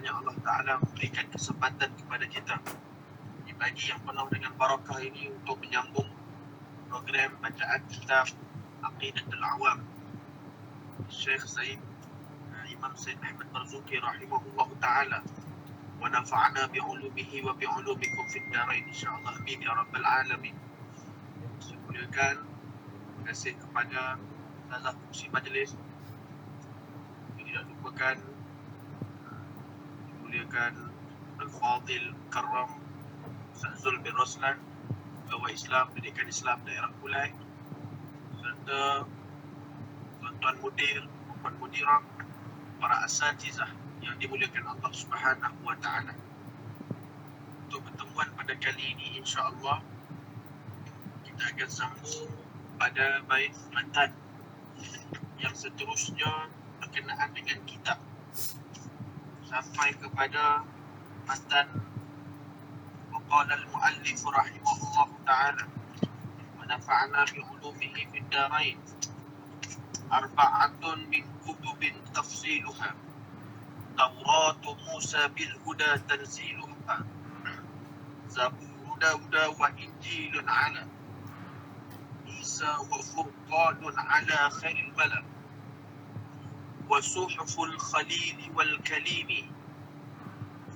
kiranya Allah Ta'ala memberikan kesempatan kepada kita di pagi yang penuh dengan barakah ini untuk menyambung program bacaan kitab Aqidatul Awam Syekh Imam Said Ahmad Marzuki rahimahullah ta'ala, wa nafa'ana bi'ulumihi wa bi'ulumikum fid darain insyaallah amin ya rabbal alamin. Saya muliakan, terima kasih kepada salah fungsi majlis, tidak lupakan dimuliakan Al-Fadil Karam Ustaz Zul bin Roslan, Pegawai Islam Pendidikan Islam Daerah Kulai, serta tuan-tuan mudir, puan mudirah, para asatizah yang dimuliakan Allah Subhanahu wa ta'ala. Untuk pertemuan pada kali ini, insya-Allah kita akan sambung pada bait matan yang seterusnya berkenaan dengan kitab sampai kepada matan waqala al-muallif rahimahullah ta'ala wa nafa'ana bi ulumihi fid darain arba'atun min kutubin tafsiluha Tauratu Musa bil huda tanziluha Zabur Dawuda wa Injilun ala Isa wa Furqanun ala khairil malak wa suhuful khalili wal kalimi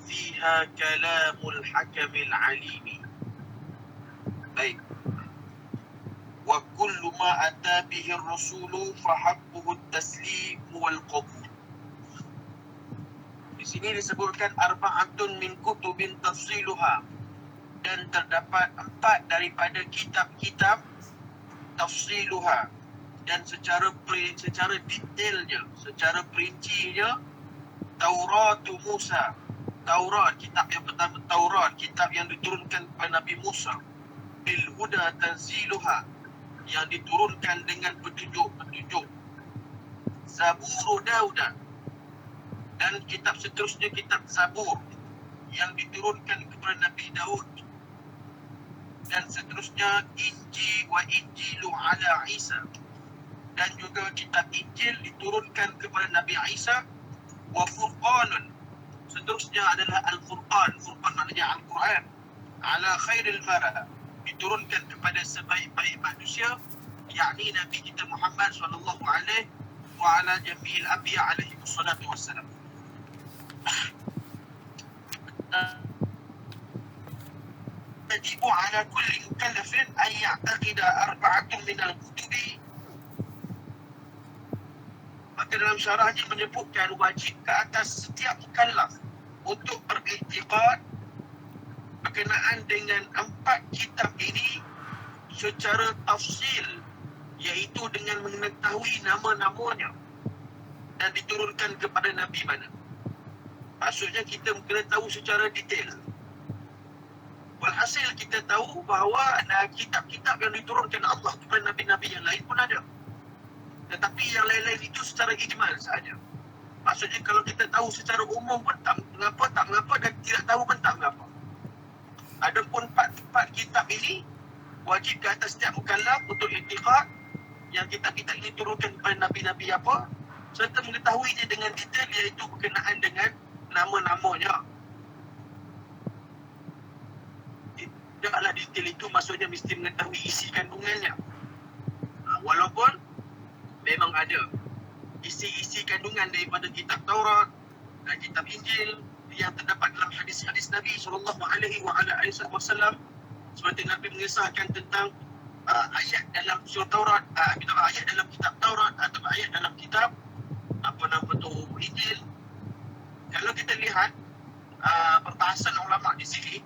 fiha kalamul hakamil alimi. Baik. Wa kullu ma ata bihi ar-rasulu fahabbuhu at-taslim wal qabul. Di sini disebutkan arba'atun min kutubin tafsiluha, dan terdapat 4 daripada kitab-kitab tafsiluha, dan secara detailnya, secara perincinya Taurat Musa. Taurat, kitab yang pertama Taurat, kitab yang diturunkan kepada Nabi Musa. Bil huda tanziluha, yang diturunkan dengan petunjuk-petunjuk. Zabur Dauda, dan kitab seterusnya kitab Zabur yang diturunkan kepada Nabi Daud, dan seterusnya Injil wa Injilu ala Isa, dan juga kitab Injil diturunkan kepada Nabi Isa. Wa Furqanun, seterusnya adalah Al-Furqan. Furqan maknanya Al-Quran. Ala khairil mara, diturunkan kepada sebaik-baik manusia, yakni Nabi kita Muhammad sallallahu alaihi wa ala jami'il anbiya alaihi wassalatu wassalam. Yajibu ala kulli mukallafin an ya'taqida arba'atun min al-kutubi. Maka dalam syarahnya menyebutkan wajib ke atas setiap mukallaf untuk beriktikad berkenaan dengan 4 kitab ini secara tafsil, iaitu dengan mengetahui nama-namanya dan diturunkan kepada Nabi mana. Maksudnya kita kena tahu secara detail. Walhasil kita tahu bahawa kitab-kitab yang diturunkan Allah kepada Nabi-Nabi yang lain pun ada, tetapi yang lain-lain itu secara ijmal sahaja. Maksudnya kalau kita tahu secara umum pun tak mengapa, dan tidak tahu pun tak mengapa. Adapun 4 kitab ini wajib ke atas setiap mukallaf untuk i'tiqad yang kitab-kitab ini turunkan kepada Nabi-Nabi apa, serta mengetahuinya dengan detail, iaitu berkenaan dengan nama-namanya. Tidaklah detail itu maksudnya mesti mengetahui isi kandungannya. Walaupun memang ada isi-isi kandungan daripada kitab Taurat dan kitab Injil yang terdapat dalam hadis-hadis Nabi sallallahu alaihi wasallam, seperti Nabi mengisahkan tentang ayat dalam surah Taurat, ayat dalam kitab Taurat atau ayat dalam kitab Injil. Kalau kita lihat perbahasan ulama di sini,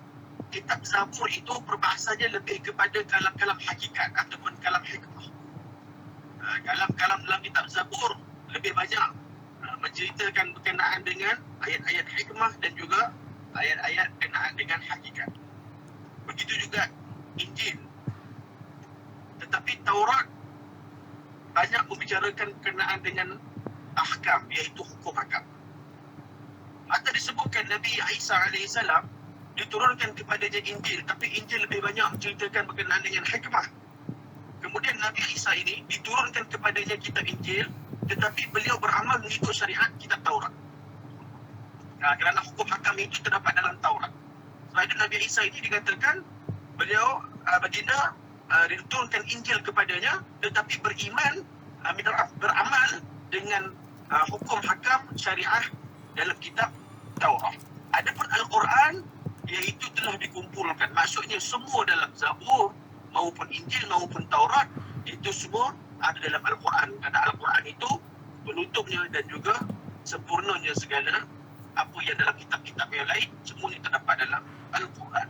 kitab Zabur itu perbahasannya lebih kepada kalam-kalam hakikat ataupun kalam hikmah. Kalam-kalam dalam kitab Zabur lebih banyak menceritakan berkenaan dengan ayat-ayat hikmah dan juga ayat-ayat berkenaan dengan hakikat. Begitu juga Injil. Tetapi Taurat banyak membicarakan berkenaan dengan ahkam, iaitu hukum hakam. Maka disebutkan Nabi Isa AS diturunkan kepadanya Injil, tapi Injil lebih banyak menceritakan berkenaan dengan hikmah. Kemudian Nabi Isa ini diturunkan kepadanya kitab Injil, tetapi beliau beramal mengikut syariat kitab Taurat. kerana hukum hakam itu terdapat dalam Taurat. Sebab itu Nabi Isa ini dikatakan beliau baginda diturunkan Injil kepadanya, tetapi beramal dengan hukum hakam syariah dalam kitab Taurat. Adapun Al-Quran, iaitu telah dikumpulkan. Maksudnya semua dalam Zabur maupun Injil maupun Taurat, itu semua ada dalam Al-Quran. Kerana Al-Quran itu penutupnya dan juga sempurnanya segala apa yang dalam kitab-kitab yang lain, semuanya terdapat dalam Al-Quran.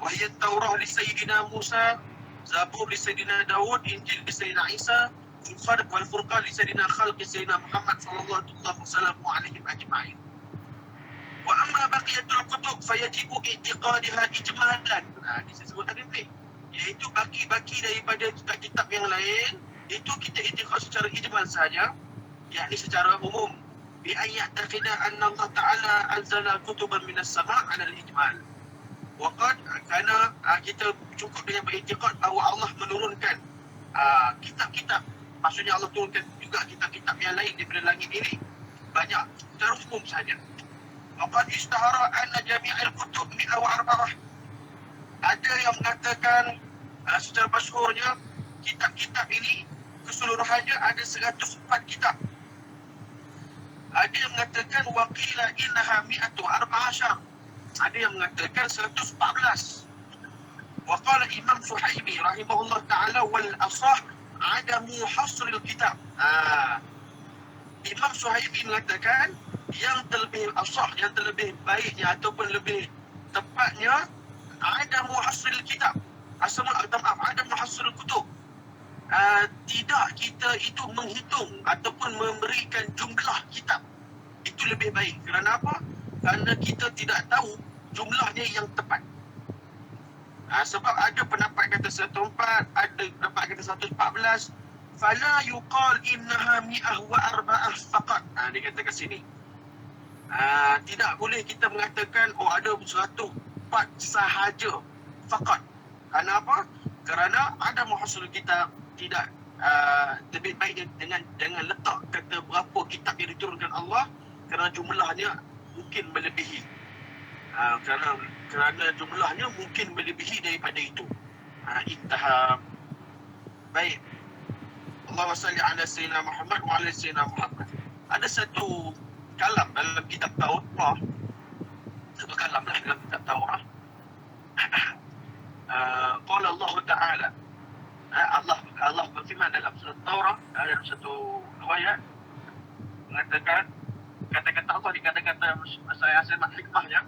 Wahiyat Taurah li Sayyidina Musa, Zabur li Sayyidina Dawud, Injil li Sayyidina Isa, Al-Farq wal Furqan li Sayyidina Khalqi Sayyidina Muhammad sallallahu alaihi ajma'in. Wa amma baqiyatul kutub fayajibu i'tiqadiha ijmalan. Ini saya sebut tadi ni, iaitu baki-baki daripada kitab-kitab yang lain, itu kita i'tiqad secara ijmal saja, yakni secara umum. Bi ayat taqida anna Allah Ta'ala anzala kutuban minas sama' 'ala al-ijmal. Waqad kerana kita cukup dengan beriktikad bahawa Allah menurunkan kitab-kitab, maksudnya Allah turunkan juga kitab-kitab yang lain daripada langit ini, banyak, secara umum saja. Waqad istahara anna jami'al kutub mi'a wa arba'ah. Ada yang mengatakan secara masyhurnya kitab-kitab ini keseluruhannya ada 104 kitab. Ada yang mengatakan waqila innaha mi'atu arba'ashar. Ada yang mengatakan 114. Waqala Imam Suhaimi rahimahullah ta'ala wal asah adamu hasril kitab. Imam Suhaimi mengatakan yang terlebih asah, yang terlebih baiknya ataupun lebih tepatnya adamu hasril kitab. Adamu hasril kutub. Tidak kita itu menghitung ataupun memberikan jumlah kitab. Itu lebih baik. Kerana apa? Kerana kita tidak tahu jumlahnya yang tepat. Sebab ada pendapat kata 104, ada pendapat kata 114. Fala yuqal innaha mi'ah wa arba'ah faqat. Dia kata kat sini. Tidak boleh kita mengatakan ada 104 sahaja faqat. Kerana apa? Kerana ada muhassul kitab tidak lebih baik dengan letak kata berapa kitab yang diturunkan Allah, kerana jumlahnya mungkin melebihi. Kerana jumlahnya mungkin melebihi daripada itu. Intaha. Baik. Allahumma salli ala sayyidina Muhammad wa ala sayyidina Muhammad. Ada satu kalam dalam kitab Taurat. Satu kalam dalam kitab Taurat. Qala Allah Ta'ala. Allah berfirman dalam surah Taurat, dalam satu riwayat mengatakan kata-kata Allah di kata-kata saya semak hikmahnya.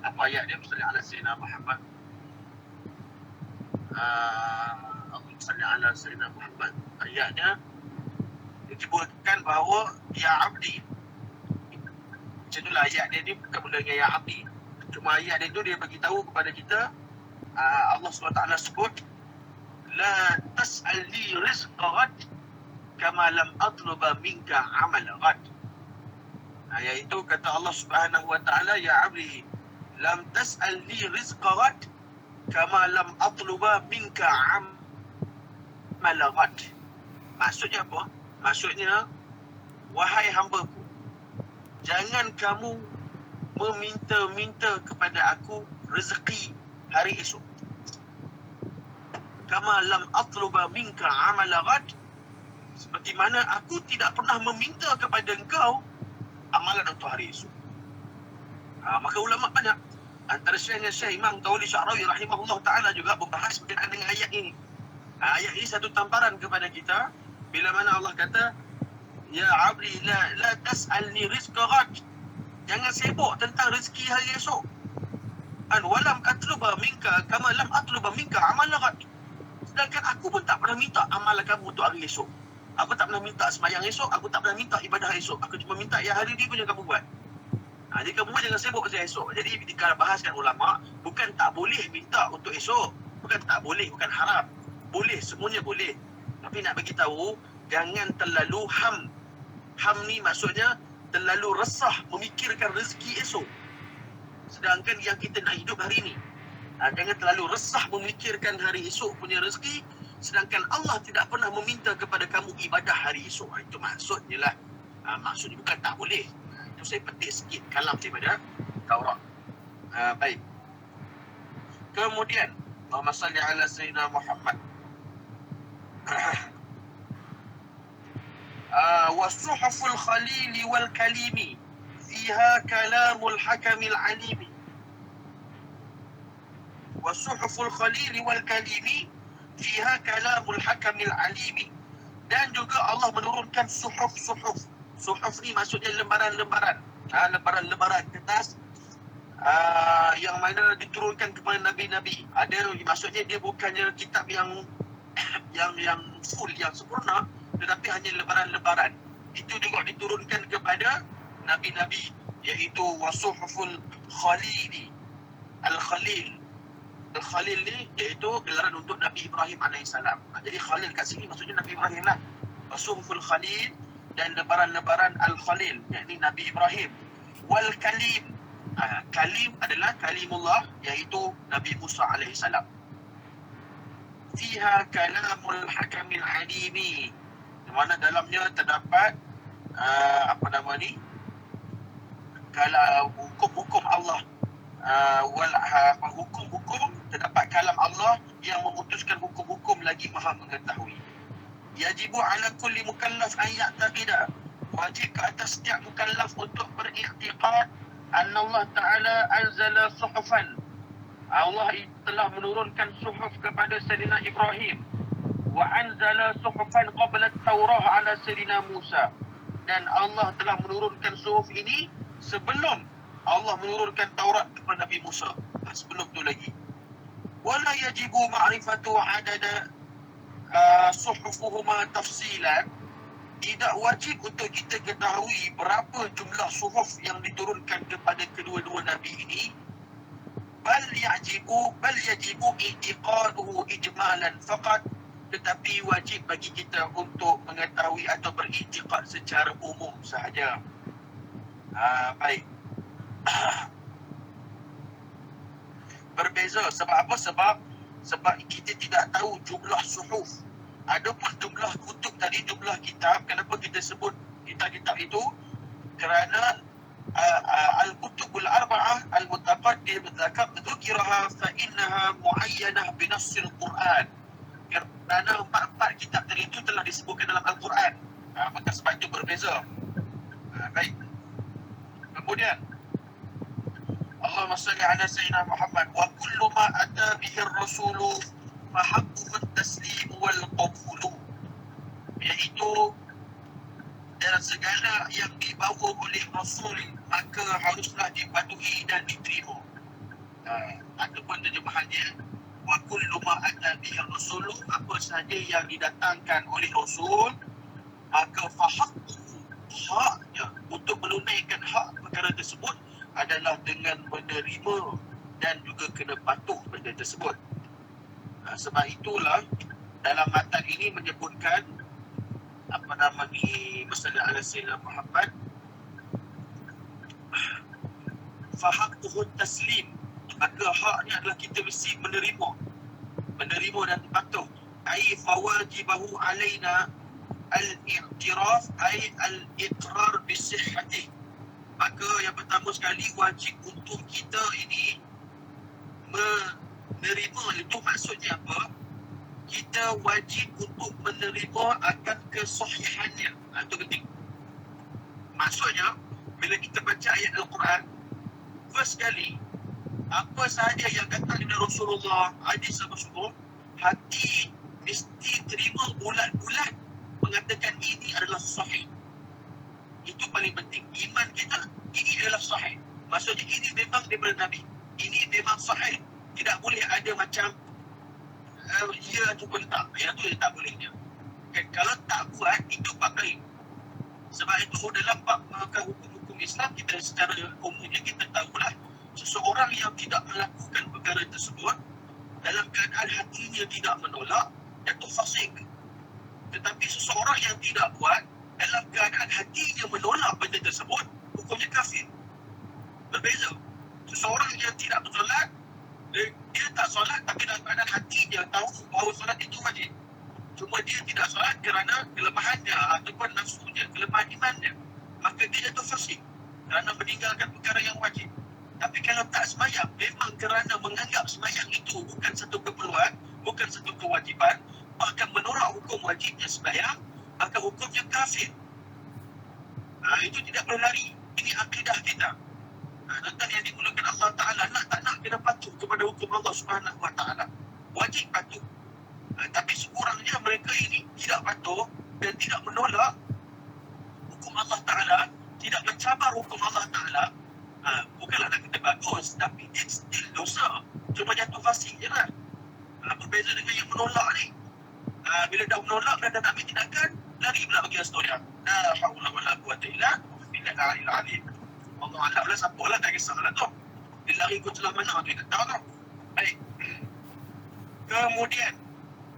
Apa ayat dia? Salli ala sayyidina Muhammad. Allahumma salli ala sayyidina Muhammad. Ayatnya disebutkan bahawa ya abdi. Itulah ayat dia ni, bukan mula dengan ya abdi. Cuma ayat dia tu dia bagi tahu kepada kita, Allah SWT sebut la tas'alni rizqa ghad kama lam atluba minka amal ghad. Iaitu kata Allah Subhanahu wa taala, ya abdi lam tas'alni rizqa ghad kama lam atluba minka amal ghad. Maksudnya apa? Maksudnya, wahai hamba-Ku, jangan kamu meminta-minta kepada aku rezeki hari esok. Kama lam atluba minka amal ghad, seperti mana aku tidak pernah meminta kepada engkau amalan untuk hari esok. Maka ulama banyak, antara Syekh Imam Tawli Sya'rawi rahimahullah ta'ala juga membahas berkaitan dengan ayat ini. Ayat ini satu tamparan kepada kita, bila mana Allah kata, ya abdi la tas'alni rizqa ghad, jangan sibuk tentang rezeki hari esok. Walam atluba minka kama lam atluba minka amal ghad. Sedangkan aku pun tak pernah minta amalan kamu untuk hari esok. Aku tak pernah minta sembahyang esok, aku tak pernah minta ibadah esok. Aku cuma minta yang hari ni pun yang kamu buat. Jadi kamu pun jangan sibuk pasal esok. Jadi kalau bahaskan ulama, bukan tak boleh minta untuk esok. Bukan tak boleh, bukan haram. Boleh, semuanya boleh. Tapi nak bagi tahu, jangan terlalu ham. Ham ni maksudnya terlalu resah memikirkan rezeki esok. Sedangkan yang kita nak hidup hari ni, jangan terlalu resah memikirkan hari esok punya rezeki, sedangkan Allah tidak pernah meminta kepada kamu ibadah hari esok. Itu maksudnya lah. Maksudnya bukan tak boleh. Itu tu saya petik sikit kalam daripada Taurat. Baik. Kemudian Allahumma salli ala sayyidina Muhammad. Wasuhuful khalili wal kalimi fiha kalamul hakamil alimi. Wasuhuful khalili wal kalimi fiha kalamul hakamil alimi. Dan juga Allah menurunkan suhuf-suhuf. Suhuf ni maksudnya lembaran-lembaran. Lembaran-lembaran kertas yang mana diturunkan kepada nabi-nabi. Ada maksudnya dia bukannya kitab yang full, yang sempurna, tetapi hanya lembaran-lembaran. Itu juga diturunkan kepada nabi-nabi, iaitu wasuhuful khalili. Al-Khalil. Al-Khalil ni iaitu gelaran untuk Nabi Ibrahim AS. Jadi Khalil kat sini maksudnya Nabi Ibrahim lah. Wasuhuful Khalil dan lembaran-lembaran Al-Khalil, iaitu Nabi Ibrahim. Wal Kalim. Kalim adalah kalimullah, iaitu Nabi Musa AS. Fiha kalamul hakamil alimi. Di mana dalamnya terdapat kalau hukum-hukum Allah, hukum-hukum, terdapat kalam Allah yang memutuskan hukum-hukum lagi maha mengetahui. Yajibu ala kulli mukallaf an ya'taqida. Wajib ke atas setiap mukallaf untuk beriktiqad anna Allah Ta'ala anzala suhufan. Allah telah menurunkan suhuf kepada Sayyidina Ibrahim. Wa anzala suhufan qabla Taurah ala Sayyidina Musa. Dan Allah telah menurunkan suhuf ini sebelum Allah menurunkan Taurat kepada Nabi Musa. Sebelum tu lagi. Wala yajibu ma'rifatu adada suhufuhuma tafsilan. Tidak wajib untuk kita ketahui berapa jumlah suhuf yang diturunkan kepada kedua-dua Nabi ini. Bal yajibu i'tiqaduhu ijmalan faqat. Tetapi wajib bagi kita untuk mengetahui atau beriktiqad secara umum sahaja. Baik. Berbeza. Sebab apa? Sebab kita tidak tahu jumlah suhuf. Adapun jumlah kutub tadi, jumlah kitab, kenapa kita sebut kitab-kitab itu? Kerana al-kutubul arba'ah al-mutaqaddim dzukiraha fa innaha muayyanah bi nassil Quran. Kerana empat kitab tadi itu telah disebutkan dalam Al-Quran. Maka sebab itu berbeza. Baik. Kemudian Allahumma salli ala sayyidina Muhammad. Wa kullu ma ata bihi ar-rasulu fa haqquhu at-taslim wal qabulu. Iaitu dan segala yang dibawa oleh Rasul maka haruslah dipatuhi dan diterima. Ataupun terjemahannya wa kullu ma ata bihi ar-rasulu, apa sahaja yang didatangkan oleh Rasul maka fa haqquhu, haknya untuk menunaikan hak perkara tersebut adalah dengan menerima dan juga kena patuh benda tersebut. Sebab itulah dalam matan ini menyebutkan masalah ala sayyidina Muhammad fahaqquhu taslim, maka haknya adalah kita mesti menerima dan patuh. Ai fawajibahu alaina al-i'tiraf ai al-iqrar bi sihhatih. Maka yang pertama sekali wajib untuk kita ini menerima. Itu maksudnya apa? Kita wajib untuk menerima akan kesahihannya. Itu penting. Maksudnya bila kita baca ayat Al-Quran, first sekali apa sahaja yang datang dari Rasulullah, hadis Rasulullah, hati mesti terima bulat-bulat mengatakan ini adalah sahih. Itu paling penting. Iman kita, ini adalah sahih. Maksudnya ini memang daripada Nabi. Ini memang sahih. Tidak boleh ada macam ya ataupun tak. Yang tu tak bolehnya. Kalau tak buat, itu pakai. Sebab itu dalam bab hukum-hukum Islam, kita secara umumnya kita tahulah seseorang yang tidak melakukan perkara tersebut dalam keadaan hatinya tidak menolak, itu fasik. Tetapi seseorang yang tidak buat dalam keadaan hatinya menolak benda tersebut, hukumnya kafir. Berbeza. Seseorang yang tidak bersolat, dia tak solat tapi dalam keadaan hatinya tahu bahawa solat itu wajib. Cuma dia tidak solat kerana kelemahannya ataupun nafsunya, kelemahan imannya. Maka dia jatuh fasik. kerana meninggalkan perkara yang wajib. Tapi kalau tak sembahyang, memang kerana menganggap sembahyang itu bukan satu keperluan, bukan satu kewajipan, bahkan menolak hukum wajibnya sembahyang, maka hukumnya kafir. Itu tidak boleh lari. Ini akidah kita. Tentang yang dimulakan Allah Ta'ala, nak tak nak kena patuh kepada hukum Allah Subhanahu Wa Ta'ala. Wajib patuh. Tapi sekurangnya mereka ini tidak patuh dan tidak menolak hukum Allah Ta'ala, tidak mencabar hukum Allah Ta'ala. Bukanlah nak kata bagus, tapi it's still dosa. Cuma jatuh fasih je lah. Berbeza dengan yang menolak ni. Bila dah menolak dan dah nak ambil tindakan, lari pula bagi restoran. La hawla wa la quwwata illa billahil alim. Allah Alam lah, siapa lah, tak kisahlah tu. Dia lari ke celah mana tu, tak tahu tu. Baik. Kemudian,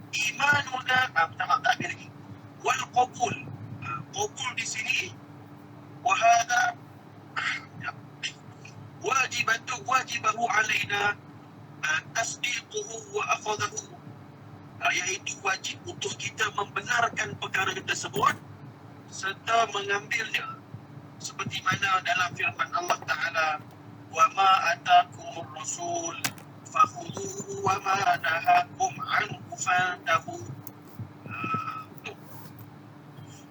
imanuna, tak habis lagi. Wal qabul. Qabul di sini, wahada wajibahu alaina tasdiquhu wa akhadahu, iaitu wajib untuk kita membenarkan perkara tersebut serta mengambilnya, seperti mana dalam firman Allah Ta'ala, wa ma atakumur rasul fakhudhuhu wa ma nahakum anhu fantahu.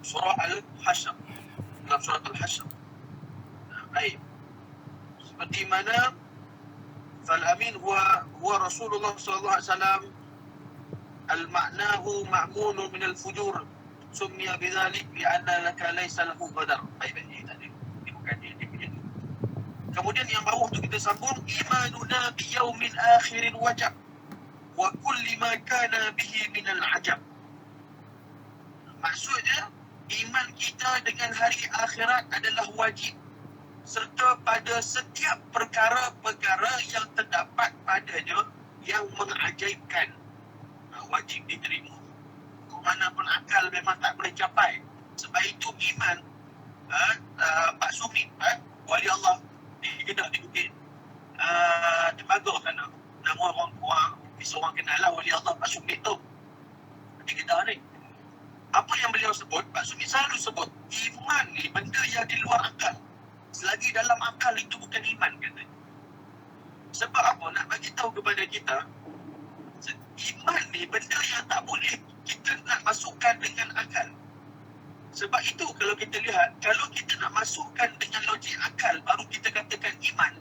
Surah Al-Hashr, dalam surah Al-Hashr. Baik, seperti mana fal-amin huwa Rasulullah sallallahu alaihi wasallam al-ma'nahu ma'munun min al-fujur summiya bidzalik li'anna laka laysa lahu qadar. Baik, tadi ini bukan dia punya. Kemudian yang bawah tu kita sambung, imanuna bi yaumin akhirin wajib wa kulli ma kana bihi min al-ajab. Maksudnya iman kita dengan hari akhirat adalah wajib, serta pada setiap perkara-perkara yang terdapat padanya yang mengajaibkan, wajib diterima. Mana pun akal memang tak boleh capai. Sebab itu iman Pak Sumit, wali Allah di Kedah, di Bukit Terbagah sana. Nama orang seorang kenal lah wali Allah Pak Sumit tu di Kedah ni. Apa yang beliau sebut, Pak Sumit selalu sebut, iman ni benda yang di luar akal. Selagi dalam akal itu bukan iman, kata. Sebab apa? Nak bagi tahu kepada kita, iman ni benda yang tak boleh kita nak masukkan dengan akal. Sebab itu kalau kita lihat, kalau kita nak masukkan dengan logik akal baru kita katakan iman,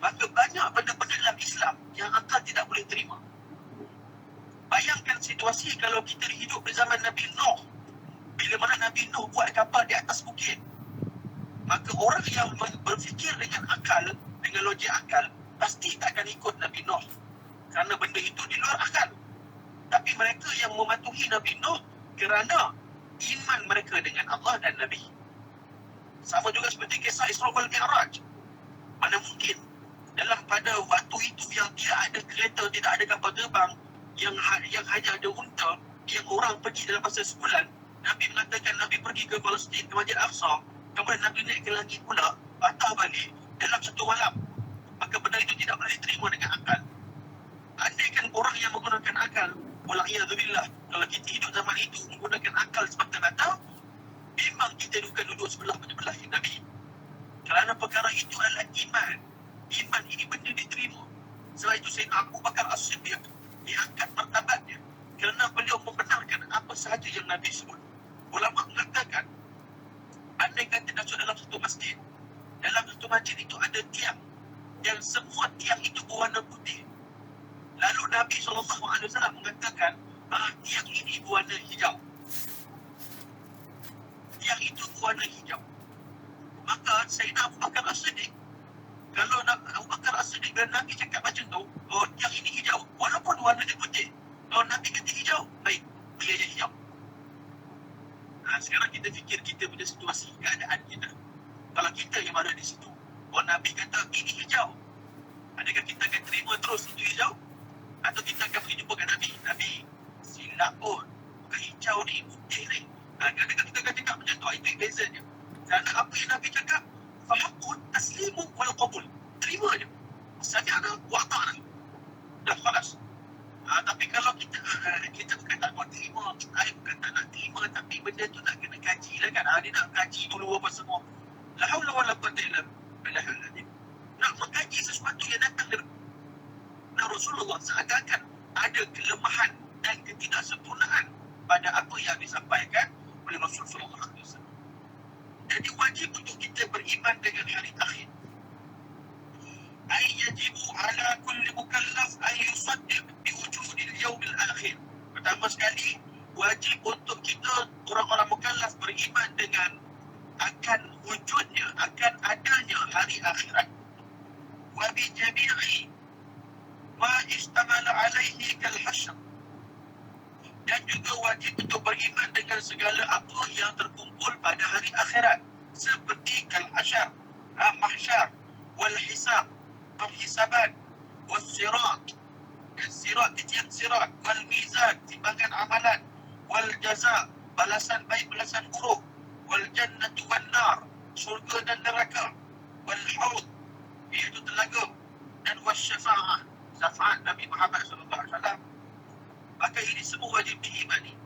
maka banyak benda-benda dalam Islam yang akal tidak boleh terima. Bayangkan situasi kalau kita hidup di zaman Nabi Nuh. Bila mana Nabi Nuh buat kapal di atas bukit, maka orang yang berfikir dengan akal, dengan logik akal, pasti tak akan ikut Nabi Nuh, kerana benda itu di luar akal. Tapi mereka yang mematuhi Nabi Nuh kerana iman mereka dengan Allah dan Nabi. Sama juga seperti kisah Isra wal Mi'raj. Mana mungkin dalam pada waktu itu yang tidak ada kereta, tidak ada kapal terbang, yang hanya ada unta, yang orang pergi dalam masa sebulan, Nabi mengatakan Nabi pergi ke Palestin, ke Masjid Aqsa, kemudian Nabi naik ke langit pula, patah balik dalam satu malam. Maka benda itu tidak boleh diterima dengan akal. Andaikan orang yang menggunakan akal, wala'iyadzubillah, kalau kita hidup zaman itu menggunakan akal semata-mata, memang kita duduk sebelah Nabi. Kerana perkara itu adalah iman. Iman ini benda diterima. Selain itu Sayyidina Abu Bakar As-Siddiq diangkat martabatnya kerana beliau membenarkan apa sahaja yang Nabi sebut. Ulama mengatakan, andai kata masuk dalam satu masjid, dalam satu masjid itu ada tiang, yang semua tiang itu berwarna putih. Lalu Nabi SAW mengatakan, tiang ini berwarna hijau. Tiang itu berwarna hijau. Maka Sayyidina Abu Bakar As-Siddiq, kalau Abu Bakar As-Siddiq dan Nabi cakap macam tu, oh tiang ini hijau, walaupun warna dia putih, kalau Nabi kata hijau, baik, dia je hijau. Sekarang kita fikir kita punya situasi, keadaan kita. Kalau kita yang ada di situ, oh Nabi kata ini hijau, adakah kita akan terima terus itu hijau? Atau kita akan pergi jumpa dengan Nabi? Nabi, silap pun, bukan hijau ni, putih ni. Kadang-kadang kita akan cakap macam tu, itu bezanya. Kerana apa yang Nabi cakap, fahaqun taslimu wal qabul. Terima je. Sami'na wa ata'na. Dah khalas. Tapi kalau kita bukan tak buat terima, bukan tak nak terima, tapi benda tu nak kena kaji lah kan. Dia nak kaji dulu apa semua. La haula wala quwwata mengkaji sesuatu yang datang dari Rasulullah seakan-akan ada kelemahan dan ketidaksempurnaan pada apa yang disampaikan oleh Rasulullah SAW. Jadi wajib untuk kita beriman dengan hari akhir. Ay yajibu ala kulli mukallaf ay yusaddiq bi wujudil yaumil akhir. Pertama sekali, wajib untuk kita orang-orang mukallaf beriman dengan akan wujudnya, akan adanya hari akhirat. Wa bi jami'i ma istamala alaihi kal hasyr. Dan juga wajib untuk beriman dengan segala apa yang terkumpul pada hari akhirat, seperti kal hasyr, mahsyar, wal hisab, perhisaban, was sirat, dan sirat, titian sirat, wal mizan, timbangan amalan, wal jaza, balasan baik balasan buruk, wal jannatu wan nar, syurga dan neraka, wal haud, iaitu telaga, dan was syafa'ah, syafaat Nabi Muhammad SAW. Maka ini semua wajib diimani.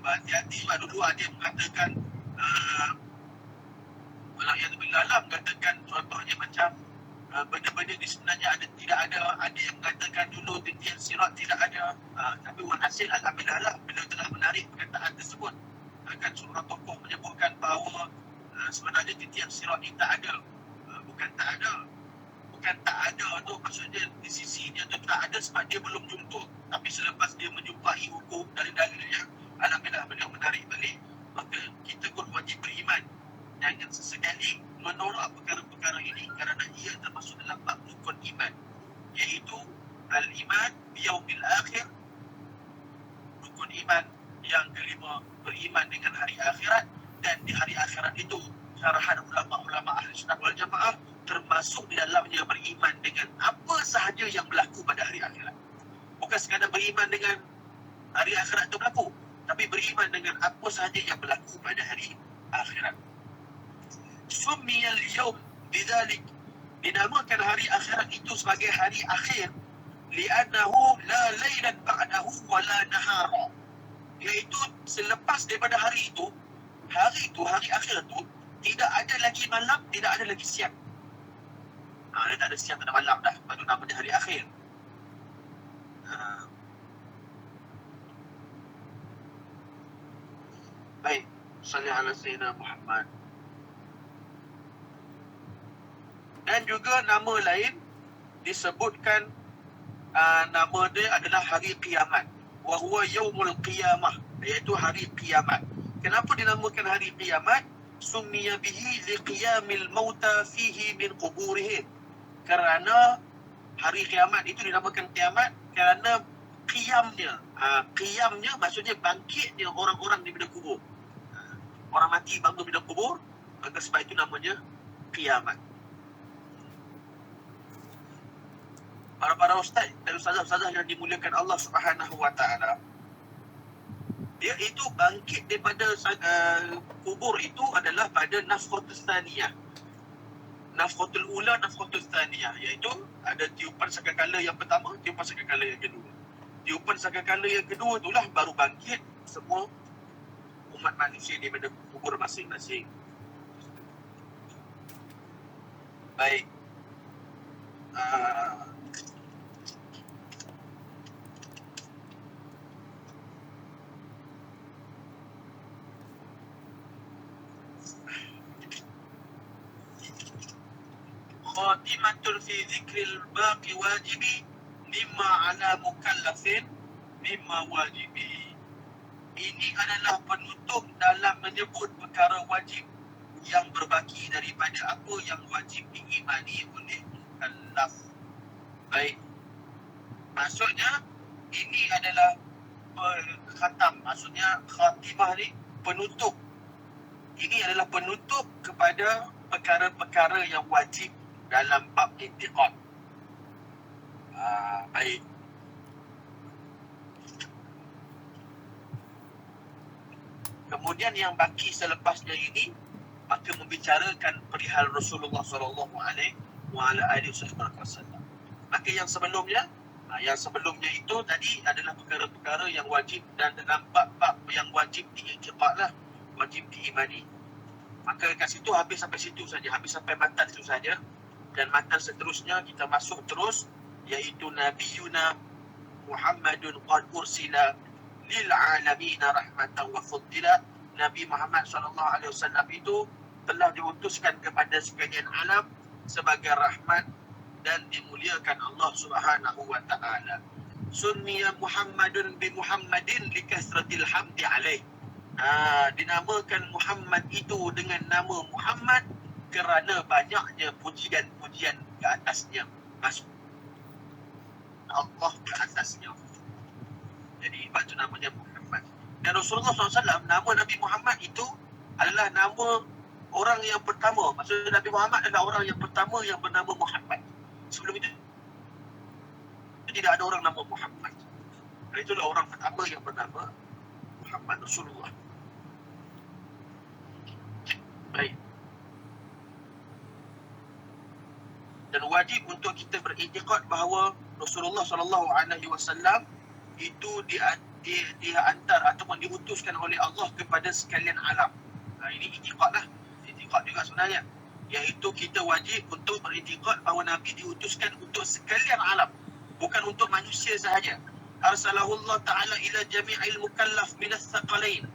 Hati-hati dulu ada yang mengatakan wala'iyadzubillah mengatakan contohnya macam benda-benda ni sebenarnya tidak ada. Ada yang mengatakan dulu titian sirat tidak ada. Tapi walhasil alhamdulillah beliau telah menarik perkataan tersebut. Kan surah tokoh menyebutkan bahawa sebenarnya titian sirat ni tak ada. Bukan tak ada. Bukan tak ada tu maksudnya di sisi dia tu tak ada sebab dia belum jumpa. Tapi selepas dia menjumpai hukum dari dalilnya, alhamdulillah beliau menarik balik. Maka kita pun wajib beriman. Jangan sesekali menolak perkara-perkara ini kerana ia termasuk dalam bab rukun iman, iaitu al-iman biyaumil akhir. Rukun iman yang kelima, beriman dengan hari akhirat. Dan di hari akhirat itu syarahan ulama-ulama ahli sunnah wal jamaah termasuk di dalamnya beriman dengan apa sahaja yang berlaku pada hari akhirat. Bukan sekadar beriman dengan hari akhirat itu berlaku, tapi beriman dengan apa sahaja yang berlaku pada hari akhirat. Summiyal yaum bidzalik, dinamakan hari akhirat itu sebagai hari akhir, li'annahu la lailan ba'dahu wa la nahara, iaitu selepas daripada hari akhir itu tidak ada lagi malam, tidak ada lagi siang. Dia tak ada siang, tak ada malam dah, baru nama dia hari akhir. Baik, salli ala sayyidina Muhammad. Dan juga nama lain disebutkan, nama dia adalah hari kiamat. Wa huwa yaumul qiyamah, iaitu hari kiamat. Kenapa dinamakan hari kiamat? Summiya bihi liqiyamil mauta fihi min quburihim. Kerana hari kiamat itu dinamakan kiamat kerana qiyamnya maksudnya bangkitnya orang-orang di bidang kubur. Orang mati bangun di bidang kubur, maka sebab itu namanya kiamat. Para ustaz dan ustazah yang dimuliakan Allah Subhanahu wa taala, dia itu bangkit daripada kubur itu adalah pada nafkhatul tsaniyah. Nafkhatul ula, nafkhatul tsaniyah, iaitu ada tiupan sangkakala yang pertama, tiupan sangkakala yang kedua. Tiupan sangkakala yang kedua itulah baru bangkit semua umat manusia daripada kubur masing-masing. Baik. Khatimatun fi zikril baqi wajibi mimma ala mukallafin mimma wajibi. Ini adalah penutup dalam menyebut perkara wajib yang berbaki daripada apa yang wajib diimani oleh mukallaf. Baik. Maksudnya ini adalah khatam, maksudnya khatimah ni penutup. Ini adalah penutup kepada perkara-perkara yang wajib dalam bab i'tiqad. Baik. Kemudian yang baki selepasnya ini maka membicarakan perihal Rasulullah sallallahu alaihi wasallam. Maka yang sebelumnya itu tadi adalah perkara-perkara yang wajib dan dalam bab-bab yang wajib diiktiqadlah, wajib diimani. Maka kat situ habis sampai situ saja, habis sampai matan situ saja. Dan matan seterusnya kita masuk terus, iaitu Nabiyuna Muhammadun qad ursila lil alamin rahmatan wa fuddila. Nabi Muhammad SAW itu telah diutuskan kepada sekalian alam sebagai rahmat dan dimuliakan Allah Subhanahu wa taala. Sunniya Muhammadun bi Muhammadin li kasratil hamdi alaih. Dinamakan Muhammad itu dengan nama Muhammad kerana banyaknya pujian-pujian ke atasnya. Maksud Allah ke atasnya. Jadi sebab itu namanya Muhammad. Dan Rasulullah SAW, nama Nabi Muhammad itu adalah nama orang yang pertama. Maksudnya Nabi Muhammad adalah orang yang pertama yang bernama Muhammad. Sebelum itu tidak ada orang nama Muhammad. Dan itulah orang pertama yang bernama Muhammad Rasulullah. Baik. Dan wajib untuk kita beriktikad bahawa Rasulullah SAW itu dihantar ataupun diutuskan oleh Allah kepada sekalian alam. Ini iktikad lah. Iktikad juga sebenarnya. Iaitu kita wajib untuk beriktikad bahawa Nabi diutuskan untuk sekalian alam. Bukan untuk manusia sahaja. Arsalahullah Ta'ala ila jami'il mukallaf minas thaqalain.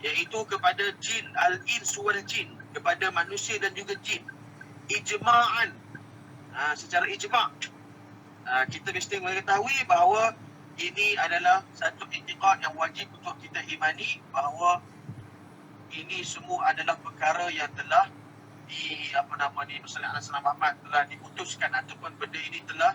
Iaitu kepada jin, al-ins wal jin. Kepada manusia dan juga jin. Ijma'an. Secara ijma'. Kita mesti mengetahui bahawa ini adalah satu iktikad yang wajib untuk kita imani, bahawa ini semua adalah perkara yang telah Rasulullah Muhammad telah diputuskan, ataupun benda ini telah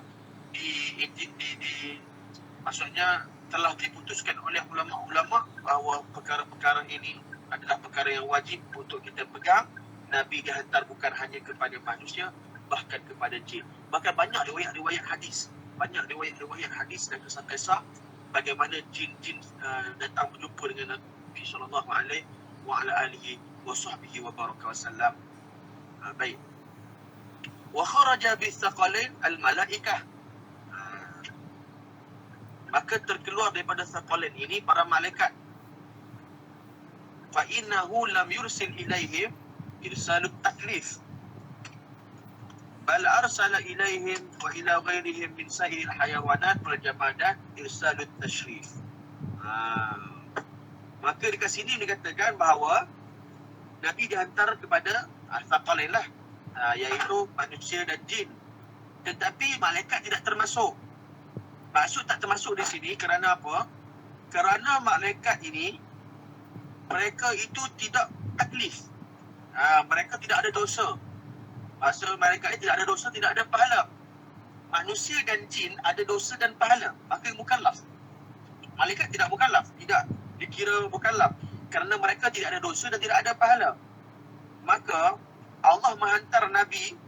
maksudnya telah diputuskan oleh ulama-ulama bahawa perkara-perkara ini adalah perkara yang wajib untuk kita pegang. Nabi dihantar bukan hanya kepada manusia, bahkan kepada jin. Bahkan banyak riwayat-riwayat hadis. Banyak riwayat-riwayat hadis dan kisah-kisah bagaimana jin-jin datang berjumpa dengan Nabi sallallahu alaihi wa ala alihi wa sahbihi wa baraka wasallam. Baik. Wa kharaja bis-thaqalain al-malaikah. Maka terkeluar daripada thaqalain ini para malaikat. Fa innahu lam yursil ilaihim irsalut taklif. Bal arsala ilaihim wa ila ghairihim min sa'iril hayawanat wal jamadat irsalut tashrif. Maka dekat sini dikatakan bahawa Nabi dihantar kepada thaqalain lah, iaitu manusia dan jin. Tetapi malaikat tidak termasuk. Maksud tak termasuk di sini kerana apa? Kerana malaikat ini mereka itu tidak taklif. Mereka tidak ada dosa. Maksud mereka ini tidak ada dosa, tidak ada pahala. Manusia dan jin ada dosa dan pahala, maka mukallaf. Malaikat tidak mukallaf, tidak dikira mukallaf kerana mereka tidak ada dosa dan tidak ada pahala. Maka Allah menghantar Nabi,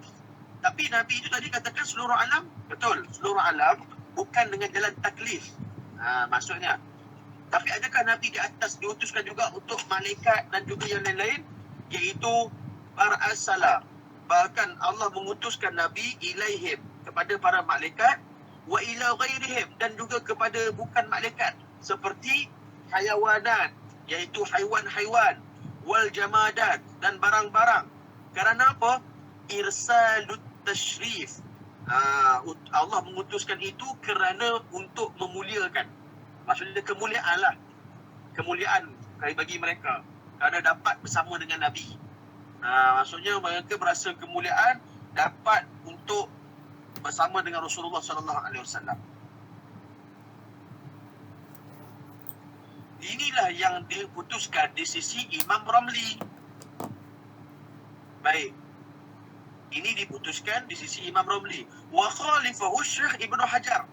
tapi Nabi itu tadi katakan seluruh alam. Betul, seluruh alam, bukan dengan jalan taklif. Maksudnya, tapi adakah Nabi di atas diutuskan juga untuk malaikat dan juga yang lain-lain, iaitu arsala. Bahkan Allah mengutuskan Nabi ilaihim, kepada para malaikat, wa ila ghairihim, dan juga kepada bukan malaikat, seperti hayawanat, iaitu haiwan-haiwan, wal jamadat, dan barang-barang. Kerana apa? Irsalut tashrif. Allah mengutuskan itu kerana untuk memuliakan. Maksudnya kemuliaan lah. Kemuliaan bagi mereka kerana dapat bersama dengan Nabi. Maksudnya mereka berasa kemuliaan dapat untuk bersama dengan Rasulullah SAW. Inilah yang diputuskan di sisi Imam Ramli. Baik. Ini diputuskan di sisi Imam Ramli. Wa khalifahu Syekh Ibnu Hajar.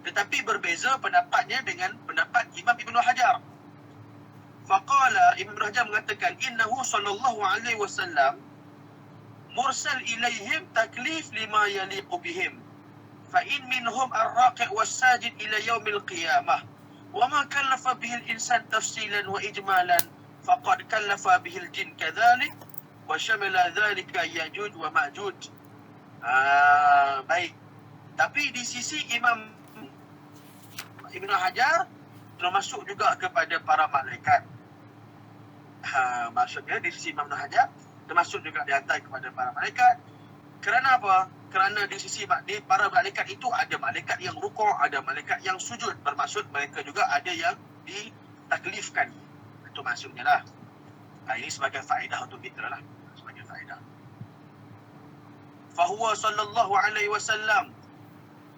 Tetapi berbeza pendapatnya dengan pendapat Imam Ibnu Hajar. Faqala, Ibnu Hajar mengatakan, innahu sallallahu alaihi wasallam mursal ilaihim taklif lima yaliqu bihim. Fa in minhum ar-raqi' was-sajid ila yaumil qiyamah. Wa ma kallafa bihi al-insan tafsilan wa ijmalan faqad kallafa bihi al-jin kadhalik wa shamila dhalika Yajuj wa Ma'juj. Baik. Tapi di sisi Imam Ibnu Hajar termasuk juga kepada para malaikat. Maksudnya di sisi Imam Ibnu Hajar termasuk juga dihantar kepada para malaikat. Kerana apa? Kerana di sisi di para malaikat itu ada malaikat yang rukuk, ada malaikat yang sujud. Bermaksud mereka juga ada yang ditaklifkan. Itu maksudnya lah. Ini sebagai faedah untuk kita lah. Sebagai faedah. Fahuwa sallallahu alaihi wasallam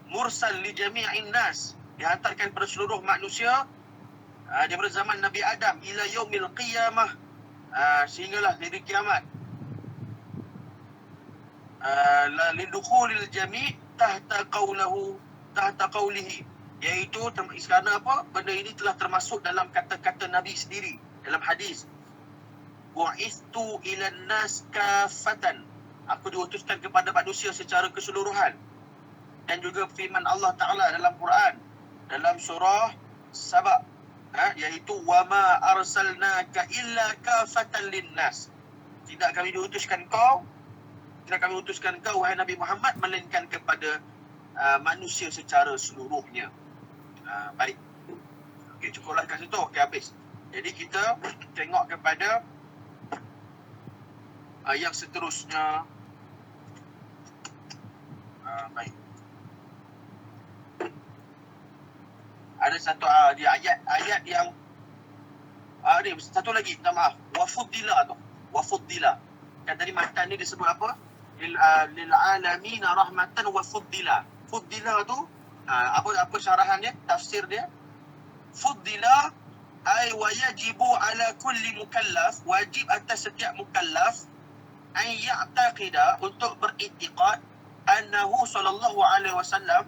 mursal li jami'in nas. Dihantarkan kepada seluruh manusia daripada zaman Nabi Adam ila yaumil qiyamah, sehinggalah hari kiamat. La lidukhulil jami' tahta qawlihi, iaitu kerana apa? Benda ini telah termasuk dalam kata-kata Nabi sendiri dalam hadis. Bu'istu ilan nas kafatan, aku diutuskan kepada manusia secara keseluruhan. Dan juga firman Allah Ta'ala dalam Quran dalam surah Saba, iaitu wama arsalnaka illa kafatan linnas, tidak kami utuskan kau wahai Nabi Muhammad melainkan kepada manusia secara seluruhnya. Baik. Okey, cukuplah kat situ. Okey, habis. Jadi kita tengok kepada yang seterusnya. Baik. Ada satu di ayat yang ni satu lagi, minta maaf. Wafuddila. Kan tadi matan ni disebut apa? Lil alamin rahmatan wa fuddila. Fuddila tu apa syarahannya, tafsir dia? Fuddila ay wa yajibu ala kulli mukallaf, wajib atas setiap mukallaf an ya'taqida, untuk beriktikad annahu sallallahu alaihi wasallam,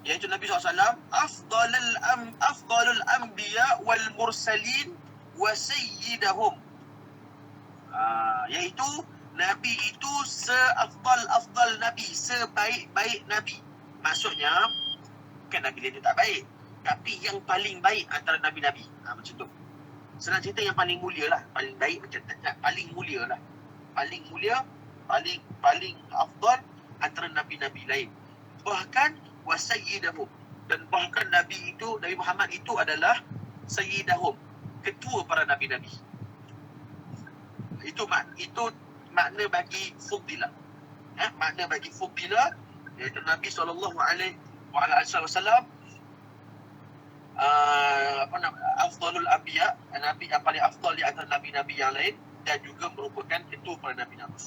iaitu Nabi SAW afdalul anbiya wal mursalin wa sayyidahum, iaitu Nabi itu seafdal Nabi, sebaik-baik Nabi. Maksudnya bukan Nabi dia tak baik, tapi yang paling baik antara Nabi-Nabi. Macam tu. Senang cerita yang paling mulia lah. Paling baik macam tak, paling mulia lah. Paling mulia, paling afdal antara Nabi-Nabi lain. Bahkan wasayyidahum, dan bahkan Nabi Muhammad itu adalah sayyidahum, ketua para Nabi-Nabi. Itu makna bagi fuddila. Makna bagi fuddila, iaitu Nabi SAW afdalul anbiya, Nabi yang paling afdal di antara Nabi-Nabi yang lain, dan juga merupakan ketua para Nabi-Nabi.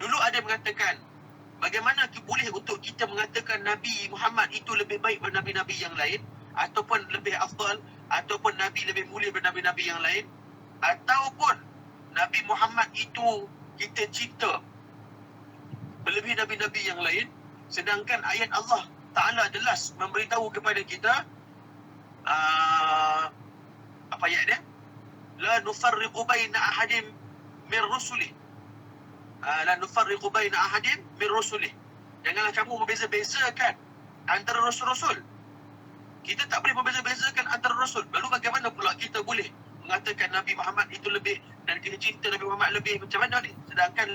Dulu ada mengatakan, bagaimana boleh untuk kita mengatakan Nabi Muhammad itu lebih baik daripada Nabi-Nabi yang lain, ataupun lebih afdal, ataupun Nabi lebih mulia daripada Nabi-Nabi yang lain, ataupun Nabi Muhammad itu kita cinta melebihi Nabi-Nabi yang lain, sedangkan ayat Allah Ta'ala jelas memberitahu kepada kita, apa ayat dia? La nufarriqu baina ahadin min rusulih. La nufarriqu baina ahadin min rusulih. Janganlah kamu membeza-bezakan antara rasul-rasul. Kita tak boleh membeza-bezakan antara rasul. Lalu bagaimana pula kita boleh mengatakan Nabi Muhammad itu lebih, dan kita cinta Nabi Muhammad lebih? Macam mana ni? Sedangkan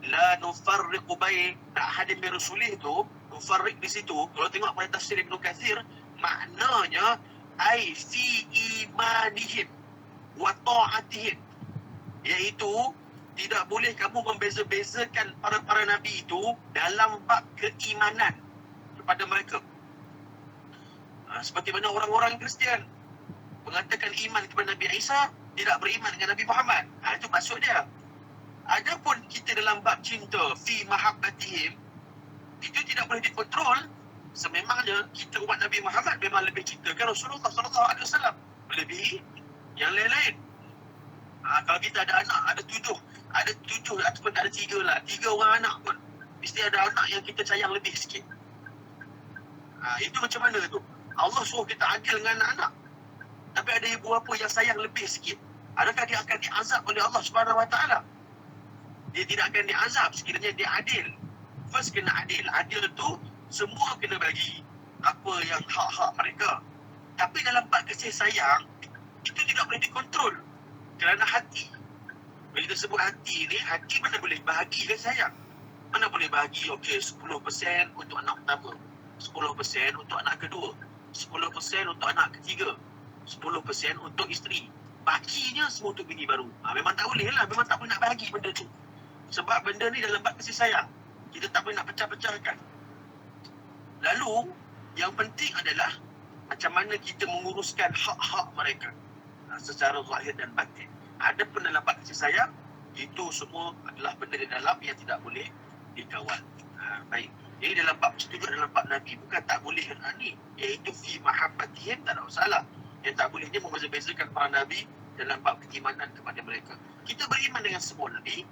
la nufarriqu baina ahadin min rusulih tu, mufarriq di situ, kalau tengok pada tafsir Ibn Kathir, maknanya ai fi imanihim wa ta'atihim, iaitu tidak boleh kamu membeza-bezakan para nabi itu dalam bab keimanan kepada mereka. Seperti mana orang-orang Kristian mengatakan iman kepada Nabi Isa, tidak beriman dengan Nabi Muhammad. Itu maksud dia. Adapun kita dalam bab cinta, fi mahabbatihim, itu tidak boleh dikontrol. Sememangnya kita umat Nabi Muhammad memang lebih cintakan Rasulullah SAW melebihi yang lain-lain. Kalau kita ada anak, ada tujuh ataupun ada tiga orang anak pun, mesti ada anak yang kita sayang lebih sikit. Itu macam mana tu? Allah suruh kita adil dengan anak-anak, tapi ada ibu bapa yang sayang lebih sikit. Adakah dia akan diazab oleh Allah Subhanahu Wa Taala? Dia tidak akan diazab sekiranya dia adil. First kena adil. Adil tu semua kena bagi apa yang hak-hak mereka. Tapi dalam bab kasih sayang, itu tidak boleh dikontrol kerana hati. Bila kita sebut hati ni, hati mana boleh bahagi kasih sayang? Mana boleh bahagi, 10% untuk anak pertama, 10% untuk anak kedua, 10% untuk anak ketiga, 10% untuk isteri. Bakinya semua untuk bini baru. Memang tak boleh lah, memang tak boleh nak bahagi benda tu. Sebab benda ni dalam bab kasih sayang. Kita tak boleh nak pecah-pecahkan. Lalu, yang penting adalah macam mana kita menguruskan hak-hak mereka secara zahir dan batin. Ada pun dalam bab kasih sayang, itu semua adalah benda di dalam yang tidak boleh dikawal. Baik. Jadi dalam bab itu juga dalam bab Nabi, bukan tak boleh ni, iaitu fi mahabbatihim, tak ada masalah. Yang tak boleh dia membeza-bezakan para Nabi dalam bab keimanan kepada mereka. Kita beriman dengan semua Nabi,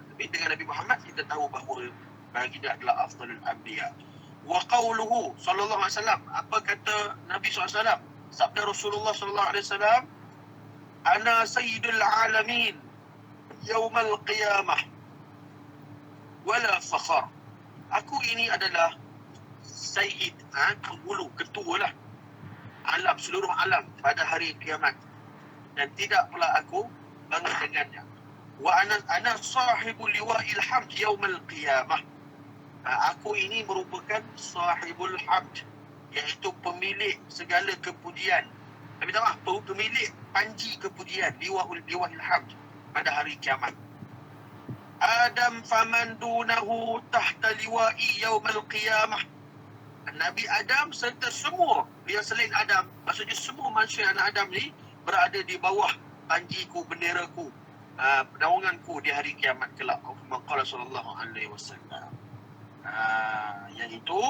tapi dengan Nabi Muhammad kita tahu bahawa baginda adalah afdalul anbiya. Wa qawluhu sallallahu alaihi wasallam, apa kata Nabi SAW? Sabda Rasulullah sallallahu alaihi wasallam, ana sayyidul alamin yaumal qiyamah wala fakhar. Aku ini adalah sayyid, penghulu, ketua lah alam, seluruh alam pada hari kiamat, dan tidak pula aku bangga dengannya. Wa ana sahibul liwa'il hamd yaumal qiyamah. Aku ini merupakan sahibul hamd, iaitu pemilik segala kepujian. Tapi tak apa, pemilik panji kepujian, liwa'il hamd pada hari kiamat. Adam faman dunahu tahta liwa'i yaumal qiyamah. Nabi Adam serta semua yang selain Adam, maksudnya semua manusia anak Adam ni berada di bawah panjiku, benderaku, naunganku di hari kiamat kelak. Maqala sallallahu alaihi wasallam. Iaitu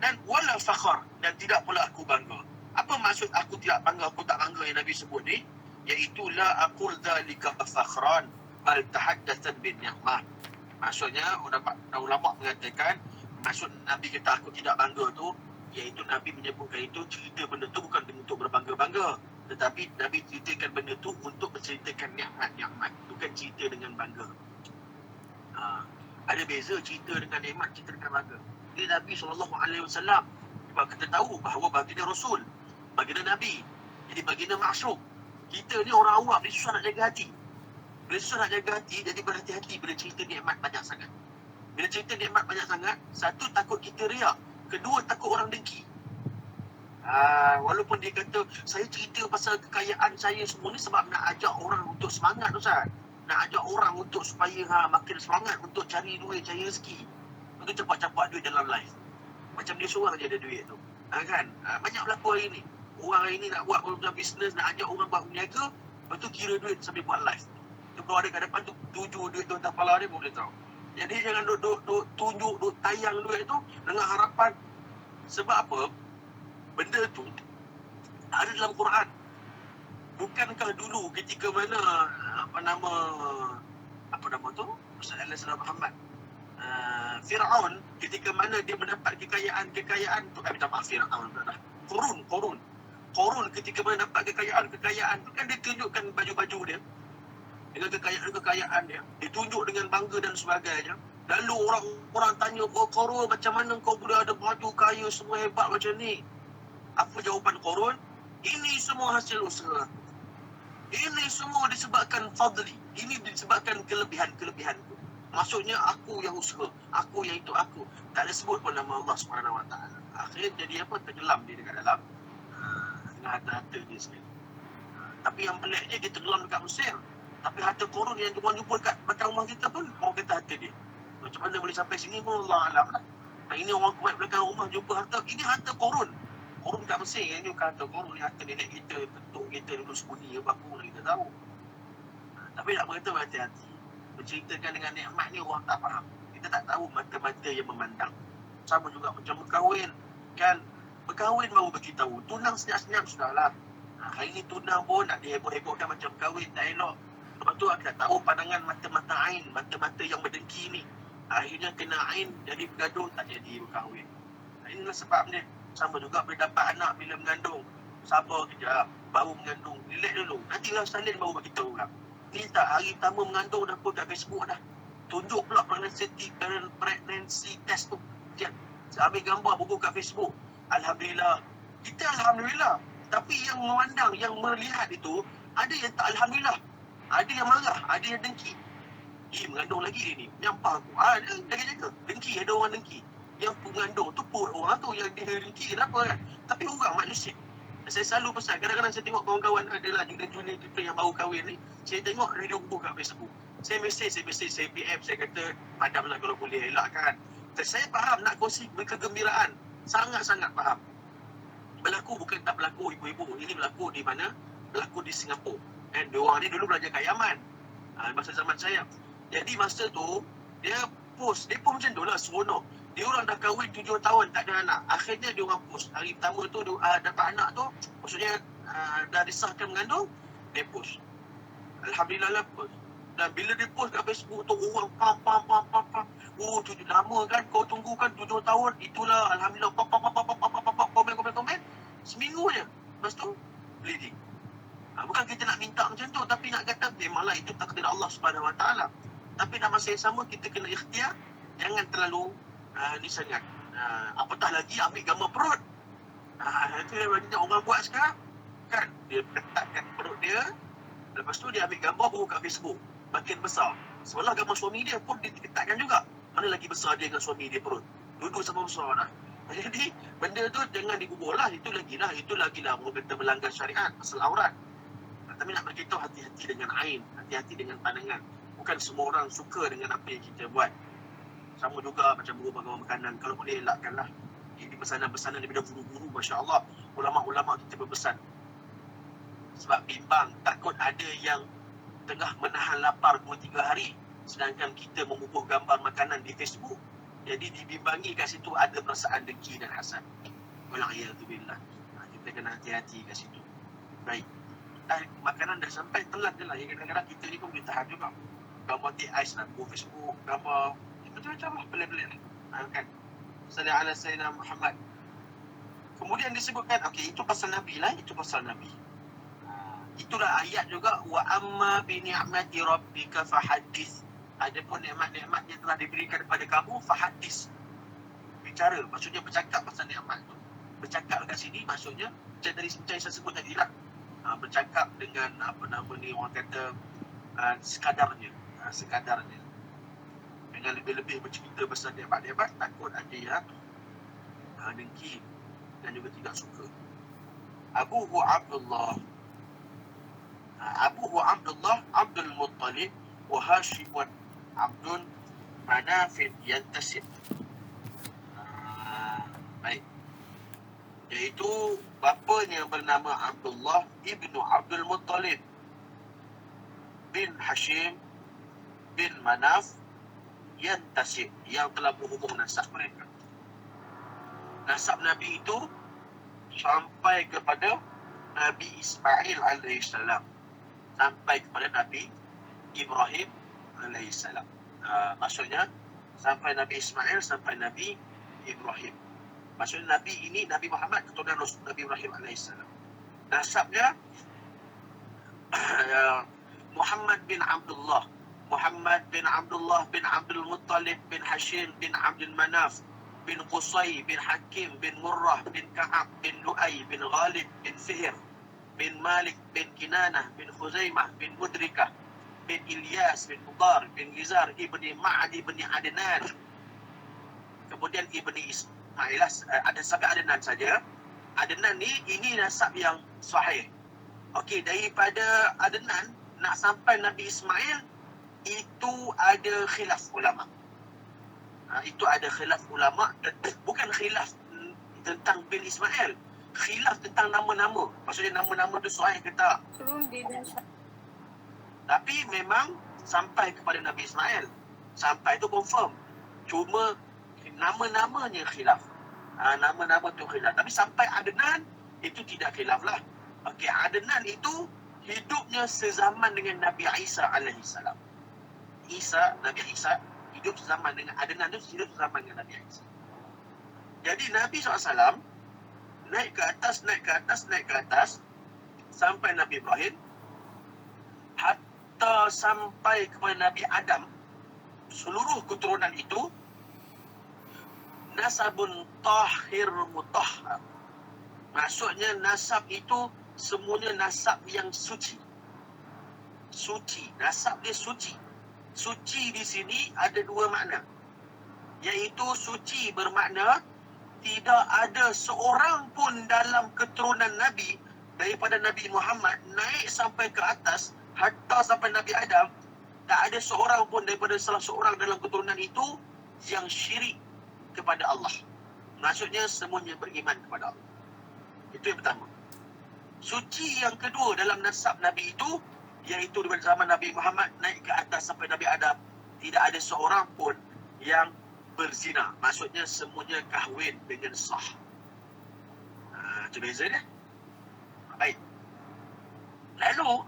dan wala fakhar, dan tidak pula aku bangga. Apa maksud aku tidak bangga, aku tak bangga yang Nabi sebut ni? Iaitu la aqul dhalika fakhran bal tahaddatsan bin ni'mah. Maksudnya ulama mengatakan, maksud Nabi kata aku tidak bangga tu, iaitu Nabi menyebutkan itu, cerita benda tu bukan untuk berbangga-bangga, tetapi Nabi ceritakan benda tu untuk menceritakan nikmat-nikmat, bukan cerita dengan bangga. Ada beza cerita dengan nikmat, cerita dengan bangga. Jadi Nabi SAW, sebab kita tahu bahawa baginda Rasul, baginda Nabi, jadi baginda maksum. Kita ni orang awam ni susah nak jaga hati. Bila susah nak jaga hati, jadi berhati-hati bila cerita nikmat banyak sangat. Bila cerita nikmat banyak sangat, satu, takut kita riak. Kedua, takut orang dengki. Walaupun dia kata, saya cerita pasal kekayaan saya semua ni sebab nak ajak orang untuk semangat, Ustaz. Nak ajak orang untuk supaya makin semangat untuk cari duit, cari rezeki. Untuk cepat-cepat duit dalam live. Macam dia seorang je ada duit tu. Kan? Banyak berlaku hari ni. Orang hari ni nak buat bisnes, nak ajak orang buat berniaga, lepas tu kira duit sambil buat live. Tu kalau ada kat depan tu, tuju duit tu atas kepala dia, boleh tahu. Jadi jangan duk tunjuk, duk tayang duit tu dengan harapan. Sebab apa? Benda tu ada dalam Quran. Bukankah dulu ketika mana apa nama tu? Ustaz Allah Muhammad, Fir'aun, ketika mana dia mendapat kekayaan tu, minta maaf, Fir'aun dah. Korun ketika mana dapat kekayaan tu kan dia tunjukkan baju-baju dia dengan kekayaan dia, ditunjuk dengan bangga dan sebagainya. Lalu orang tanya, Korun, macam mana kau boleh ada baju kaya semua hebat macam ni? Apa jawapan Korun? Ini semua hasil usaha. Ini semua disebabkan fadli. Ini disebabkan kelebihan-kelebihanku. Maksudnya aku yang usaha, aku yang itu aku. Tak ada sebut pun nama Allah SWT. Akhirnya jadi apa? Tenggelam dia dekat dalam dengan harta-harta dia sendiri. Tapi yang peliknya dia tenggelam dekat Mesir. Tapi harta Korun yang orang jumpa kat belakang rumah kita pun, orang kata harta dia. Macam mana boleh sampai sini pun Allah Alam lah. Ini orang kuat belakang rumah jumpa harta, ini harta Korun. Korun kat Mesir, ini bukan harta Korun, ni harta nenek kita, tentuk kita dulu sembunyi, baku kita tahu. Tapi nak berkata berhati-hati. Menceritakan dengan nikmat ni orang tak faham. Kita tak tahu mata-mata yang memandang. Sama juga macam berkahwin. Kan, berkahwin baru beritahu. Tunang senyap-senyap sudahlah. Hari ni tunang pun nak diheboh-hebohkan macam kahwin, tak elok. Lepas tu kita tahu pandangan mata-mata ain, mata-mata yang berdengki ni. Akhirnya kena ain, jadi bergaduh, tak jadi berkahwin. Inilah sebabnya. Sama juga bila dapat anak, bila mengandung. Sabar kejap, baru mengandung. Relax dulu. Nantilah salin baru bagi tahu lah. Ni tak, hari pertama mengandung dah pun kat Facebook dah. Tunjuk pula pregnancy test tu. Ambil gambar buku kat Facebook. Alhamdulillah. Kita Alhamdulillah. Tapi yang memandang, yang melihat itu, ada yang tak Alhamdulillah. Ada yang marah, ada yang dengki. Mengandung lagi dia ni. Nyampah aku. Jaga-jaga. Dengki, ada orang dengki. Yang mengandung tu pun orang tu yang dia dengki. Kenapa kan? Tapi orang manusia. Saya selalu pesan, kadang-kadang saya tengok kawan-kawan adalah junior-junior kita yang baru kahwin ni, saya tengok radio buku kat Facebook. Saya mesej, saya PM, saya kata padamlah kalau boleh elakkan. Saya faham nak kongsi kegembiraan, sangat-sangat faham. Berlaku bukan tak berlaku ibu-ibu, ini berlaku di mana? Berlaku di Singapura. Dan diorang ni dulu belajar kat Yaman, masa zaman saya. Jadi masa tu dia post macam tu lah, seronok. Dia orang dah kahwin 7 tahun tak ada anak. Akhirnya dia orang post hari pertama tu dapat anak tu, maksudnya dah disahkan mengandung, dia post. Alhamdulillah lah post. Dan bila dia post kat Facebook tu, orang pam. Oh, lama kan kau tunggu kan 7 tahun. Itulah alhamdulillah pam komen. Seminggu je. Lepas tu bleeding. Bukan kita nak minta macam tu, tapi nak kata memanglah itu takdir Allah Subhanahu Wa Taala. Tapi dalam masa yang sama kita kena ikhtiar, jangan terlalu ni sangat. Apatah lagi ambil gambar perut. Itu yang banyak orang buat sekarang. Kan dia ketatkan perut dia, lepas tu dia ambil gambar baru kat Facebook. Makin besar. Sebelah gambar suami dia pun diketatkan juga. Mana lagi besar dia dengan suami dia perut. Duduk sama besar lah. Jadi benda tu jangan dikubur lah. Itu lagilah orang kata melanggar syariat pasal aurat. Tapi nak beritahu hati-hati dengan ain, hati-hati dengan pandangan. Bukan semua orang suka dengan apa yang kita buat. Sama juga macam berubah makanan. Kalau boleh elakkanlah. Ini pesanan-pesanan daripada guru-guru, Masya Allah. Ulama-ulama kita berpesan. Sebab bimbang, takut ada yang tengah menahan lapar 2-3 hari. Sedangkan kita membubuh gambar makanan di Facebook. Jadi dibimbangi kat situ ada perasaan dengki dan hasad. Wal'iyadzubillah. Kita kena hati-hati kat situ. Baik. Makanan dah sampai telat je lah. Kadang-kadang kita ni pun boleh tahan juga. Gambar teh ais lah, bubuh Facebook, gambar macam-macam lah, pelik-pelik ni. Kan? Sallallahu alaihi wasallam Muhammad. Kemudian disebutkan, okey, itu pasal Nabi lah, itu pasal Nabi. Itulah ayat juga, wa amma bi ni'mati rabbika fahaddits. Adapun nikmat-nikmat yang telah diberikan kepada kamu, fahaddits. Bicara, maksudnya bercakap pasal nikmat tu. Bercakap kat sini maksudnya macam dari saya sebut tadi lah. Bercakap dengan apa nama ni orang kata sekadarnya. Dengan lebih-lebih bercerita pasal nikmat-nikmat, takut ada yang dengki dan juga tidak suka. Abuhu Abdullah Abdul Muttalib wa Hashim wa Abdul Manaf yantasib. Baik. Iaitu bapanya bernama Abdullah ibnu Abdul Muttalib bin Hashim bin Manaf yantasib, yang telah berhubung nasab mereka. Nasab Nabi itu sampai kepada Nabi Ismail alaihissalam, sampai kepada Nabi Ibrahim alaihissalam. Maksudnya sampai Nabi Ismail sampai Nabi Ibrahim. Maksudnya Nabi ini, Nabi Muhammad keturunan Nabi Ibrahim alaihissalam. Nasabnya Muhammad bin Abdullah bin Abdul Muttalib bin Hashim bin Abdul Manaf bin Qusay bin Hakim bin Murrah bin Ka'ab bin Lu'ay bin Ghalib bin Fihr bin Malik bin Kinanah bin Khuzaimah bin Mudrikah bin Ilyas bin Mudar bin Gizar ibni Ma'adi bin Adnan. Kemudian ibni Ismail, ada sampai Adnan saja. Adnan ni, ini nasab yang sahih. Okey, daripada Adnan nak sampai Nabi Ismail itu ada khilaf ulama. Itu ada khilaf ulama, bukan khilaf tentang bin Ismail, khilaf tentang nama-nama. Maksudnya nama-nama tu sahih ke tak. Tapi memang sampai kepada Nabi Ismail, sampai tu confirm. Cuma nama-namanya khilaf. Nama-nama tu khilaf. Tapi sampai Adnan itu tidak khilaf lah. Okey, Adnan itu hidupnya sezaman dengan Nabi Isa alaihissalam. Nabi Isa hidup sezaman dengan Adnan, itu hidup sezaman dengan Nabi Isa. Jadi Nabi SAW naik ke atas sampai Nabi Ibrahim, hatta sampai kepada Nabi Adam. Seluruh keturunan itu nasabun tahir mutahhar. Maksudnya nasab itu semuanya nasab yang suci. Nasab dia suci. Suci di sini ada dua makna. Iaitu suci bermakna tidak ada seorang pun dalam keturunan Nabi daripada Nabi Muhammad naik sampai ke atas hatta sampai Nabi Adam Tak ada seorang pun daripada salah seorang dalam keturunan itu yang syirik kepada Allah. Maksudnya semuanya beriman kepada Allah. Itu yang pertama. Suci yang kedua dalam nasab Nabi itu, iaitu daripada zaman Nabi Muhammad naik ke atas sampai Nabi Adam, tidak ada seorang pun yang berzina. Maksudnya semuanya kahwin dengan sah. Itu beza dia. Baik. Lalu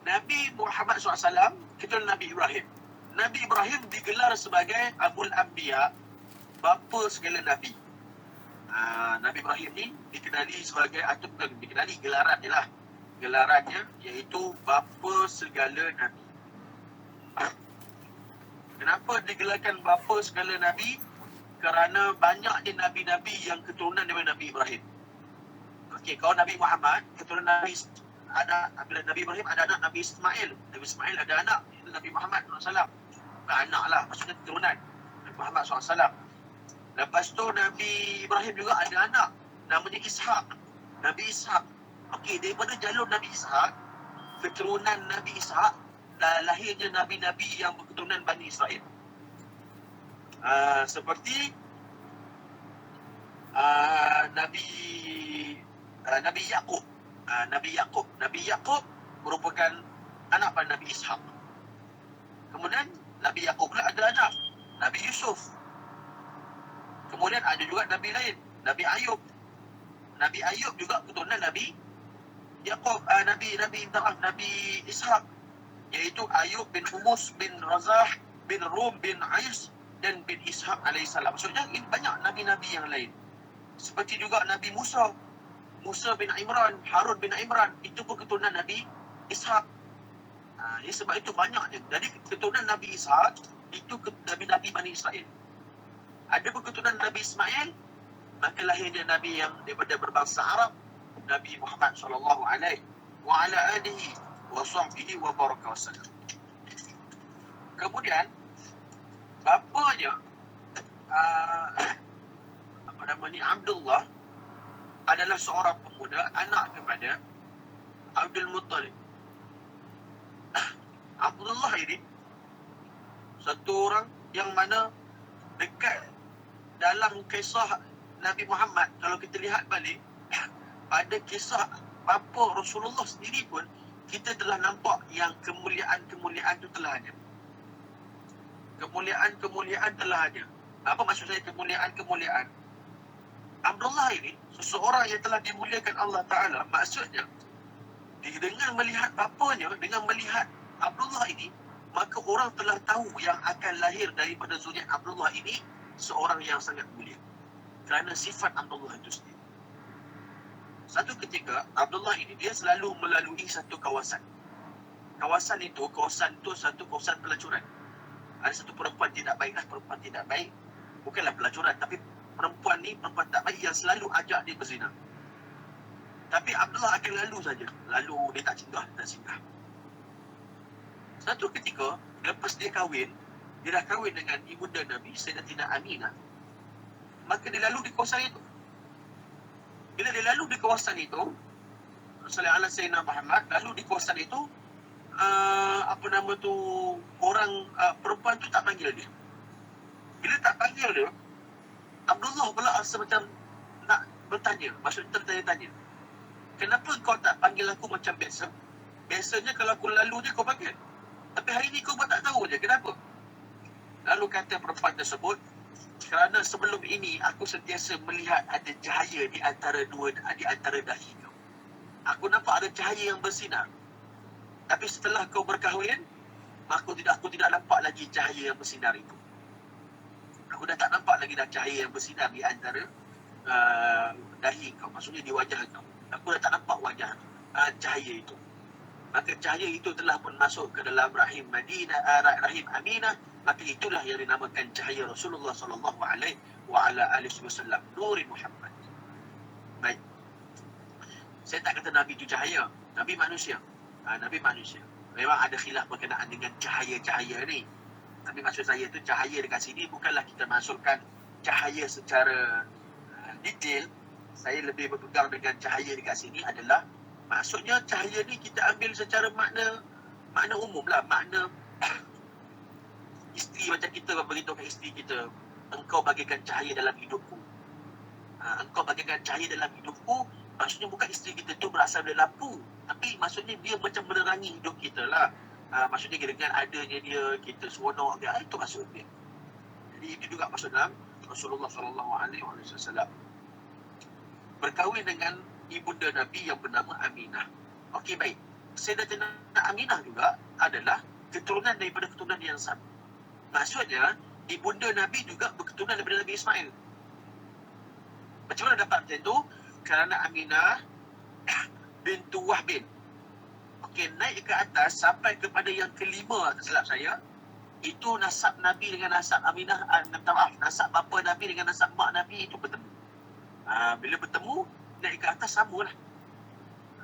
Nabi Muhammad SAW, kita Nabi Ibrahim. Nabi Ibrahim digelar sebagai Abul Anbiya, bapa segala Nabi. Nabi Ibrahim ni dikenali sebagai, atau bukan dikenali, gelaran dia lah. Gelarannya iaitu bapa segala Nabi. Kenapa digelarkan bapa segala Nabi? Kerana banyaknya Nabi-Nabi yang keturunan daripada Nabi Ibrahim. Okey, kalau Nabi Muhammad, keturunan Nabi ada, bila Nabi Ibrahim ada anak Nabi Ismail. Nabi Ismail ada anak Nabi Muhammad SAW. Bukan anak lah, maksudnya keturunan Nabi Muhammad SAW. Lepas tu Nabi Ibrahim juga ada anak namanya Ishak. Nabi Ishak. Okey, daripada jalur Nabi Ishak, keturunan Nabi Ishak, lahirnya Nabi-Nabi yang berketurunan Bani Israel. Seperti Nabi Yaqub. Nabi Yaqub merupakan anak pada Nabi Ishak. Kemudian Nabi Yaqub pula ada anak Nabi Yusuf. Kemudian ada juga Nabi lain, Nabi Ayub. Nabi Ayub juga keturunan Nabi Yaqub, Nabi Ishak, iaitu Ayub bin Humus bin Razah bin Rum bin Ais dan bin Ishak alaihissalam. Maksudnya ini banyak Nabi-Nabi yang lain. Seperti juga Nabi Musa bin Imran, Harun bin Imran, itu pun keturunan Nabi Ishak. Sebab itu banyaknya. Jadi keturunan Nabi Ishak itu Nabi-Nabi Bani Israel. Ada pun keturunan Nabi Ismail, maka lahirnya Nabi yang daripada berbangsa Arab, Nabi Muhammad sallallahu alaihi wa ala alihi wa sahbihi wa baraka wasallam. Kemudian bapanya Abdullah adalah seorang pemuda, anak kepada Abdul Muttalib. Abdullah ini satu orang yang mana dekat dalam kisah Nabi Muhammad. Kalau kita lihat balik pada kisah bapa Rasulullah sendiri pun, kita telah nampak yang kemuliaan-kemuliaan itu telah ada. Kemuliaan-kemuliaan telah ada. Apa maksud saya kemuliaan-kemuliaan? Abdullah ini seseorang yang telah dimuliakan Allah Ta'ala. Maksudnya dengan melihat bapanya, dengan melihat Abdullah ini, maka orang telah tahu yang akan lahir daripada zuriat Abdullah ini seorang yang sangat mulia, kerana sifat Abdullah itu sendiri. Satu ketika Abdullah ini dia selalu melalui satu kawasan. Kawasan itu satu kawasan pelacuran. Ada satu perempuan tidak baik. Bukanlah pelacuran, tapi perempuan tak baik yang selalu ajak dia berzina. Tapi Abdullah akan lalu saja. Lalu dia tak singgah. Satu ketika, lepas dia dah kahwin dengan ibunda Nabi, Sayyidatina Aminah, maka dia lalu di kawasan itu. Bila dia lalu di kawasan itu, Sallallahu alaihi Sayyidina Muhammad, lalu di kawasan itu, perempuan tu tak panggil dia. Bila tak panggil dia, Abdullah pula rasa macam nak bertanya, maksudnya tertanya-tanya. Kenapa kau tak panggil aku macam biasa? Biasanya kalau aku lalu je kau panggil. Tapi hari ni kau buat tak tahu je, kenapa? Lalu kata perempuan tersebut, kerana sebelum ini aku sentiasa melihat ada cahaya di antara dahi kau. Aku nampak ada cahaya yang bersinar. Tapi setelah kau berkahwin, aku tidak nampak lagi cahaya yang bersinar itu. Aku dah tak nampak lagi dah cahaya yang bersinar di antara dahi kau, maksudnya di wajah kau. Aku dah tak nampak cahaya itu. Maka cahaya itu telah pun masuk ke dalam rahim Aminah. Maka itulah yang dinamakan cahaya Rasulullah sallallahu alaihi wasallam, Nur Muhammad. Baik. Saya tak kata Nabi itu cahaya, Nabi manusia. Nabi manusia. Memang ada khilaf berkenaan dengan cahaya-cahaya ni. Tapi maksud saya tu cahaya dekat sini bukanlah kita masukkan cahaya secara detail. Saya lebih berpegang dengan cahaya dekat sini adalah maksudnya cahaya ni kita ambil secara makna umum lah, makna Isteri macam kita beritahu kat isteri kita, engkau bagikan cahaya dalam hidupku. Engkau bagikan cahaya dalam hidupku, maksudnya bukan isteri kita tu berasal dari lampu, tapi maksudnya dia macam menerangi hidup kita lah. Maksudnya dengan adanya dia, kita seronok dia, itu maksud dia. Jadi itu juga maksud dalam Rasulullah SAW berkahwin dengan ibunda Nabi yang bernama Aminah. Okey, baik. Sayyidatina Aminah juga adalah keturunan daripada keturunan yang sama. Maksudnya ibunda Nabi juga berketurunan daripada Nabi Ismail. Macam mana dapat macam tu? Kerana Aminah bintu Wahbin. Okey, naik ke atas sampai kepada yang kelima, tak silap saya. Itu nasab Nabi dengan nasab Aminah, nasab bapa Nabi dengan nasab mak Nabi itu bertemu. Bila bertemu, naik ke atas samalah.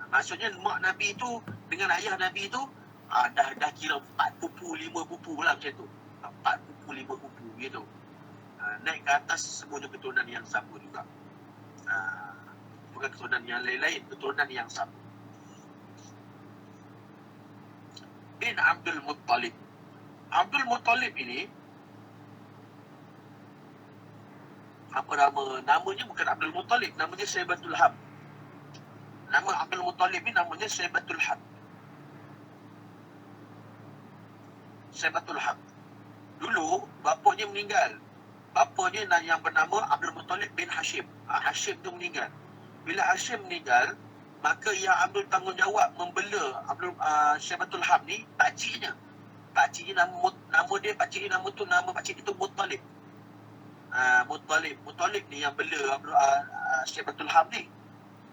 Maksudnya mak Nabi itu dengan ayah Nabi itu dah kira 4 pupu, 5 pupu lah macam tu. 4 pupu, 5 pupu gitu. Naik ke atas semuanya keturunan yang sama juga. Bukan keturunan yang lain-lain, keturunan yang sama. Bin Abdul Muttalib. Abdul Muttalib ini, apa nama? Namanya bukan Abdul Muttalib, namanya Syaibatul Ham. Nama Abdul Muttalib ni namanya Syaibatul Ham. Syaibatul Ham. Dulu bapanya meninggal. Bapanya yang bernama Abdul Muttalib bin Hashim. Hashim tu meninggal. Bila Hashim meninggal, maka yang ambil tanggungjawab membela Syaibatul Ham ni pakciknya. Pakciknya nama dia, pakcik dia nama pakcik dia tu Muttalib. Muttalib ni yang bela Syaibatul Ham ni.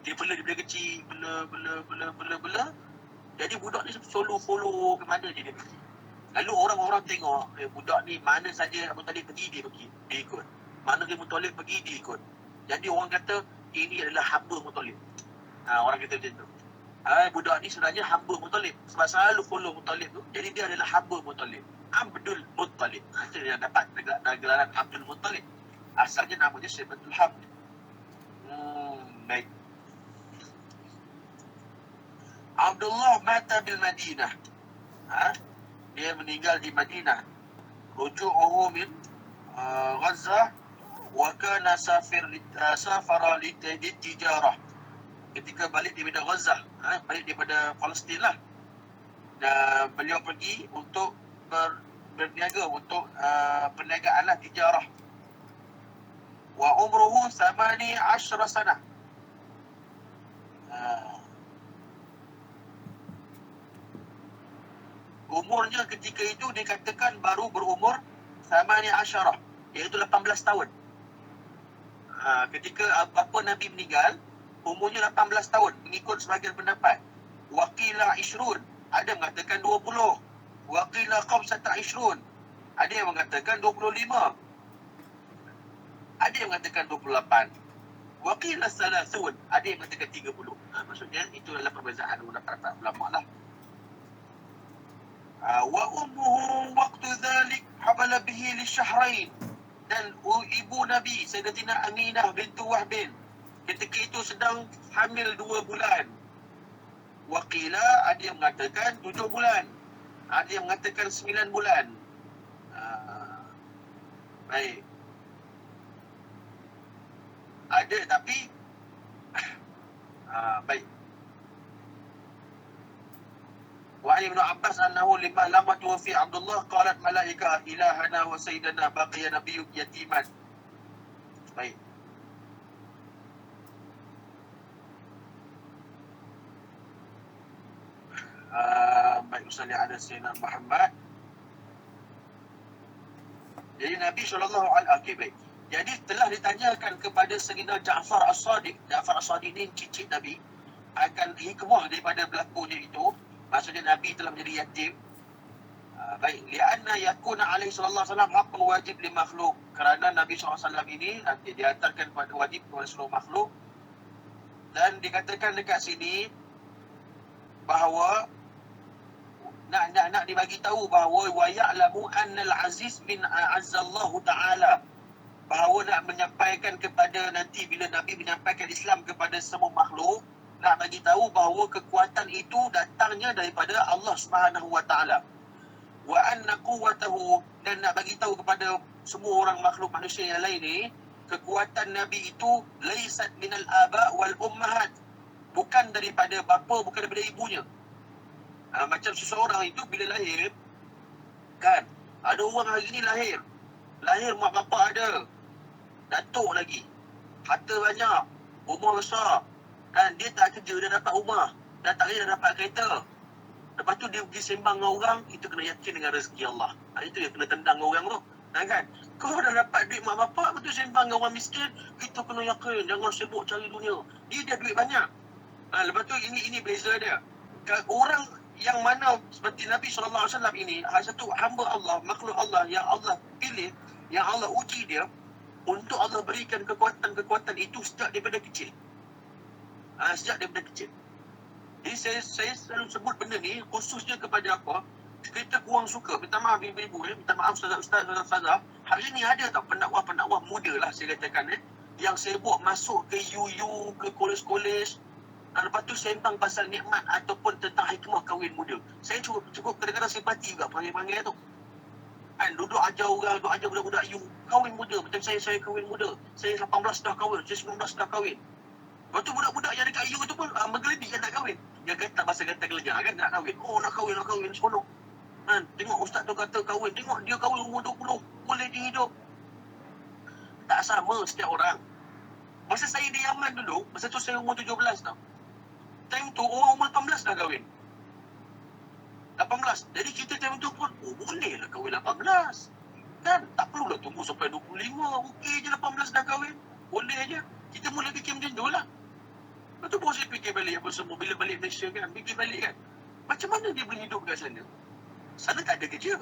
Dia bela daripada kecil, bela. Jadi budak ni solo follow ke mana dia pergi. Lalu orang-orang tengok, budak ni mana saja Muttalib pergi, dia ikut. Mana dia Muttalib pergi, dia ikut. Jadi orang kata, ini adalah hamba Muttalib. Orang kata macam tu. Budak ni sebenarnya hamba Muttalib. Sebab selalu follow Muttalib tu. Jadi dia adalah hamba Muttalib. Abdul Muttalib. Itu yang dapat gelaran Abdul Muttalib. Asalnya namanya Syaibatul Ham. Baik. Abdullah mata bil Madinah. Dia meninggal di Madinah. Ruju'uhu min Gaza wa kana safara litijarah. Ketika balik daripada Gaza, balik daripada Palestin lah. Dan beliau pergi untuk berniaga, untuk perniagaan lah, tijarah. Wa umruhu 18 sanah. Umurnya ketika itu dikatakan baru berumur 18, iaitu 18 tahun. Ketika bapa Nabi meninggal, umurnya 18 tahun mengikut sebahagian pendapat. Waqila ishrun, ada yang mengatakan 20. Waqila khamsata ishrun, ada yang mengatakan 25. Ada yang mengatakan 28. Waqila salasun, ada yang mengatakan 30. Maksudnya itu adalah perbezaan ulama lah. Wa ummuhu waqtu dhalik habala bihi li syahrain. Dan ibu Nabi Sayyidatina Aminah bintu Wahbin ketika itu sedang hamil 2 bulan. Waqila, ada yang mengatakan 7 bulan, ada yang mengatakan 9 bulan. Baik. Ada tapi baik. Wa Ibn Abbas annahu lama tuwafi Abdullah qalat malaika ilahana wa sayyidana baqiya nabiyyuk yatiman. Baik. Baik, usalli ala sayyidina Muhammad. Jadi Nabi SAW, baik. Jadi telah ditanyakan kepada Sayyidina Ja'far As-Sadiq. Ja'far As-Sadiq ni cicit Nabi, akan hikmah daripada berlakunya itu. Maksudnya Nabi telah menjadi yatim. Baik, li'anna yakuna alaihi sallallahu alaihi wasallam haqqun wajib li makhluk. Kerana Nabi SAW ini nanti dihantarkan kepada wajib kepada seluruh makhluk. Dan dikatakan dekat sini bahawa nak dibagi tahu bahawa wa ya'lamu annal aziz bin azzallahu ta'ala, bahawa nak menyampaikan kepada nanti bila Nabi menyampaikan Islam kepada semua makhluk, nak bagi tahu bahawa kekuatan itu datangnya daripada Allah Subhanahu wa taala. wa anna quwwatahu, dan nak bagi tahu kepada semua orang makhluk manusia yang lain ni, kekuatan Nabi itu laisat minal aba wal ummahat, bukan daripada bapa, bukan daripada ibunya. Macam seseorang itu bila lahir kan, ada orang hari ni lahir mak bapak ada, datuk lagi, harta banyak, rumah besar, dan dia tak kerja, dia dapat rumah, dah tak kerja, dah dapat kereta. Lepas tu dia pergi sembang dengan orang, itu kena yakin dengan rezeki Allah. Itu yang kena tendang orang tu. Kan? Kau dah dapat duit mak bapak, betul sembang dengan orang miskin, itu kena yakin, jangan sibuk cari dunia. Dia dah duit banyak. Lepas tu ini beza dia. Orang yang mana seperti Nabi SAW ini, satu hamba Allah, makhluk Allah yang Allah pilih, yang Allah uji dia, untuk Allah berikan kekuatan-kekuatan itu sejak daripada kecil. Sejak daripada kecil. Jadi saya selalu sebut benda ni khususnya kepada apa? Kita kurang suka. Minta maaf ibu-ibu, minta maaf ustaz-ustaz. Hari ni ada tak pendakwah muda lah saya katakan, yang sibuk masuk ke UU, ke kolej-kolej. Lepas tu sembang pasal nikmat ataupun tentang hikmah kahwin muda. Saya cukup kadang-kadang simpati juga panggil-panggil tu. Duduk ajar orang, duduk ajar budak-budak you kahwin muda. Macam saya kahwin muda. Saya 18 dah kahwin, saya 19 dah kahwin. Lepas tu budak-budak yang dekat you tu pun menggeledik kan nak kahwin. Dia kata bahasa kata gelegar kan nak kahwin. Oh nak kahwin seronok. Tengok ustaz tu kata kahwin. Tengok dia kahwin umur 20. Boleh dia hidup. Tak sama setiap orang. Masa saya di Yaman dulu, masa tu saya umur 17 tau. Time tu orang umur 18 dah kahwin. 18. Jadi kita time tu pun, boleh lah kahwin 18. Kan? Tak perlulah tunggu sampai 25. Okey je 18 dah kahwin. Boleh aja. Kita mula fikir macam tu lah. Lepas tu baru saya fikir balik apa semua. Bila balik Malaysia kan, fikir balik kan. Macam mana dia boleh hidup kat sana? Sana tak ada kerja.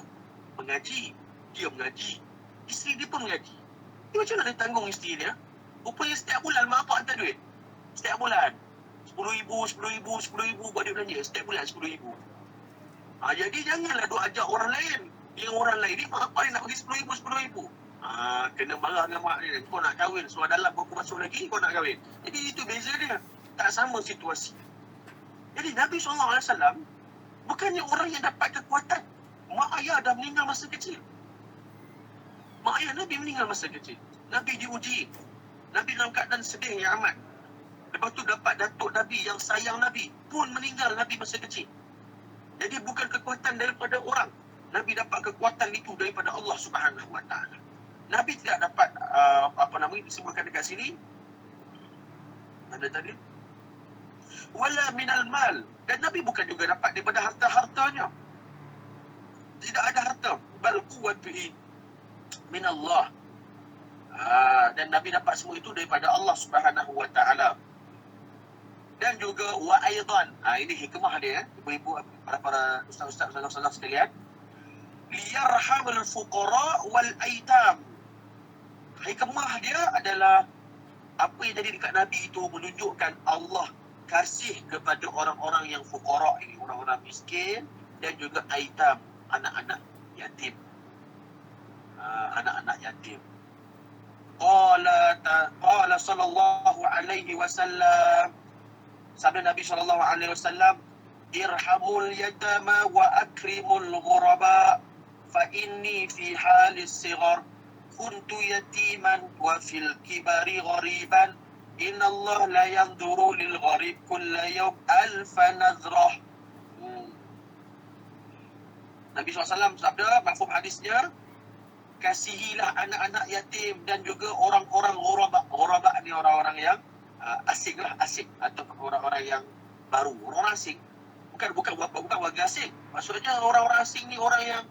Mengaji. Dia mengaji. Isteri dia pun mengaji. Dia macam mana dia tanggung isteri dia? Rupanya setiap bulan mak bapak hantar duit. Setiap bulan. RM10,000 buat dia belanja. Setiap bulan RM10,000. Jadi janganlah duk ajak orang lain. Yang orang lain ni mak bapak dia nak bagi RM10,000. Kena marah dengan mak dia. Kau nak kahwin, suara dalam kau masuk lagi, kau nak kahwin. Jadi itu beza dia. Tak sama situasi. Jadi Nabi SAW bukannya orang yang dapat kekuatan. Mak ayah dah meninggal masa kecil. Mak ayah Nabi meninggal masa kecil. Nabi diuji. Nabi dalam keadaan sedih yang amat. Lepas tu dapat datuk Nabi yang sayang Nabi pun meninggal Nabi masa kecil. Jadi bukan kekuatan daripada orang. Nabi dapat kekuatan itu daripada Allah Subhanahu Wa Taala. Nabi tidak dapat disebutkan dekat sini. Ada tadi? Wala minal mal. Dan Nabi bukan juga dapat daripada harta-hartanya. Tidak ada harta. Bal quwwatuhi min Allah. Dan Nabi dapat semua itu daripada Allah Subhanahu Wa Taala. Dan juga wa aidan. Ini hikmah dia, ibu-ibu, para ustaz-ustaz sekalian. Liyarhamul fuqara wal aitam. Hikmah dia adalah apa yang jadi dekat Nabi itu menunjukkan Allah kasih kepada orang-orang yang fuqara ini, orang-orang miskin, dan juga aitam, anak-anak yatim. Anak-anak yatim. Qala sallallahu alaihi wasallam, sabda Nabi sallallahu alaihi wasallam, irhamul yatama wa akrimul ghuraba fa inni fi halis sighar kuntu yatiman wa fil kibari ghariban innallaha la yanzuru lil gharib kulla yawm alfa nazrah. Nabi SAW sabda, mafhum hadisnya, kasihilah anak-anak yatim dan juga orang-orang ghuraba. Ghuraba ni orang-orang yang asing atau orang-orang yang baru, orang asing. Bukan warga asing. Maksudnya orang-orang asing ni orang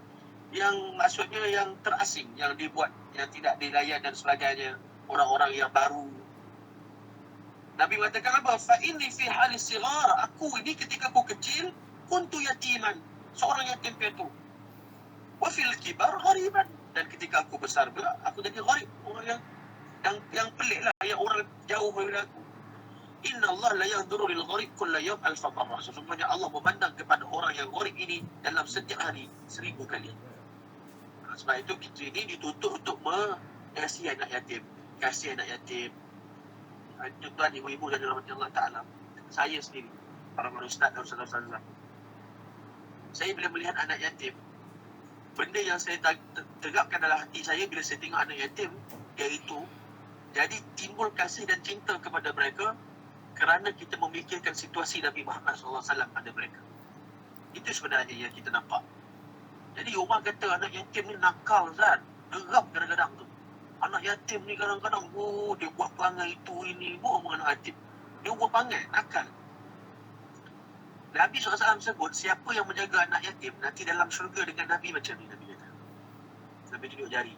yang maksudnya yang terasing, yang dibuat, yang tidak dilayan dan sebagainya, orang-orang yang baru. Nabi mengatakan apa? Fa inni fi halis sighar, aku ini ketika aku kecil kuntu yatiman, seorang yatim piatu. Wa fil kibar ghariban, dan ketika aku besar pula aku jadi gharib, orang yang pelik lah, yang orang jauh daripada aku. Inna Allah la yanzuru lil gharib kulla yawm alfa marrah. Sesungguhnya Allah memandang kepada orang yang gharib ini dalam setiap hari 1000 kali. Sebab itu kita ini dituntut untuk mengasihi anak yatim. Kasih anak yatim. Tuan ibu-ibu dan rahmat Allah Ta'ala. Saya sendiri, para ustaz dan ustaz-ustaz, saya bila melihat anak yatim, benda yang saya terapkan dalam hati saya bila saya tengok anak yatim, iaitu jadi timbul kasih dan cinta kepada mereka kerana kita memikirkan situasi Nabi Muhammad SAW pada mereka. Itu sebenarnya yang kita nampak. Jadi orang kata anak yatim ni nakal, Zat. Geram kadang-kadang tu. Anak yatim ni kadang-kadang, dia buat perangai itu, ini. Buat anak yatim. Dia buat perangai, nakal. Nabi SAW sebut, siapa yang menjaga anak yatim, nanti dalam syurga dengan Nabi macam ni, Nabi kata. Nabi tunjuk jari.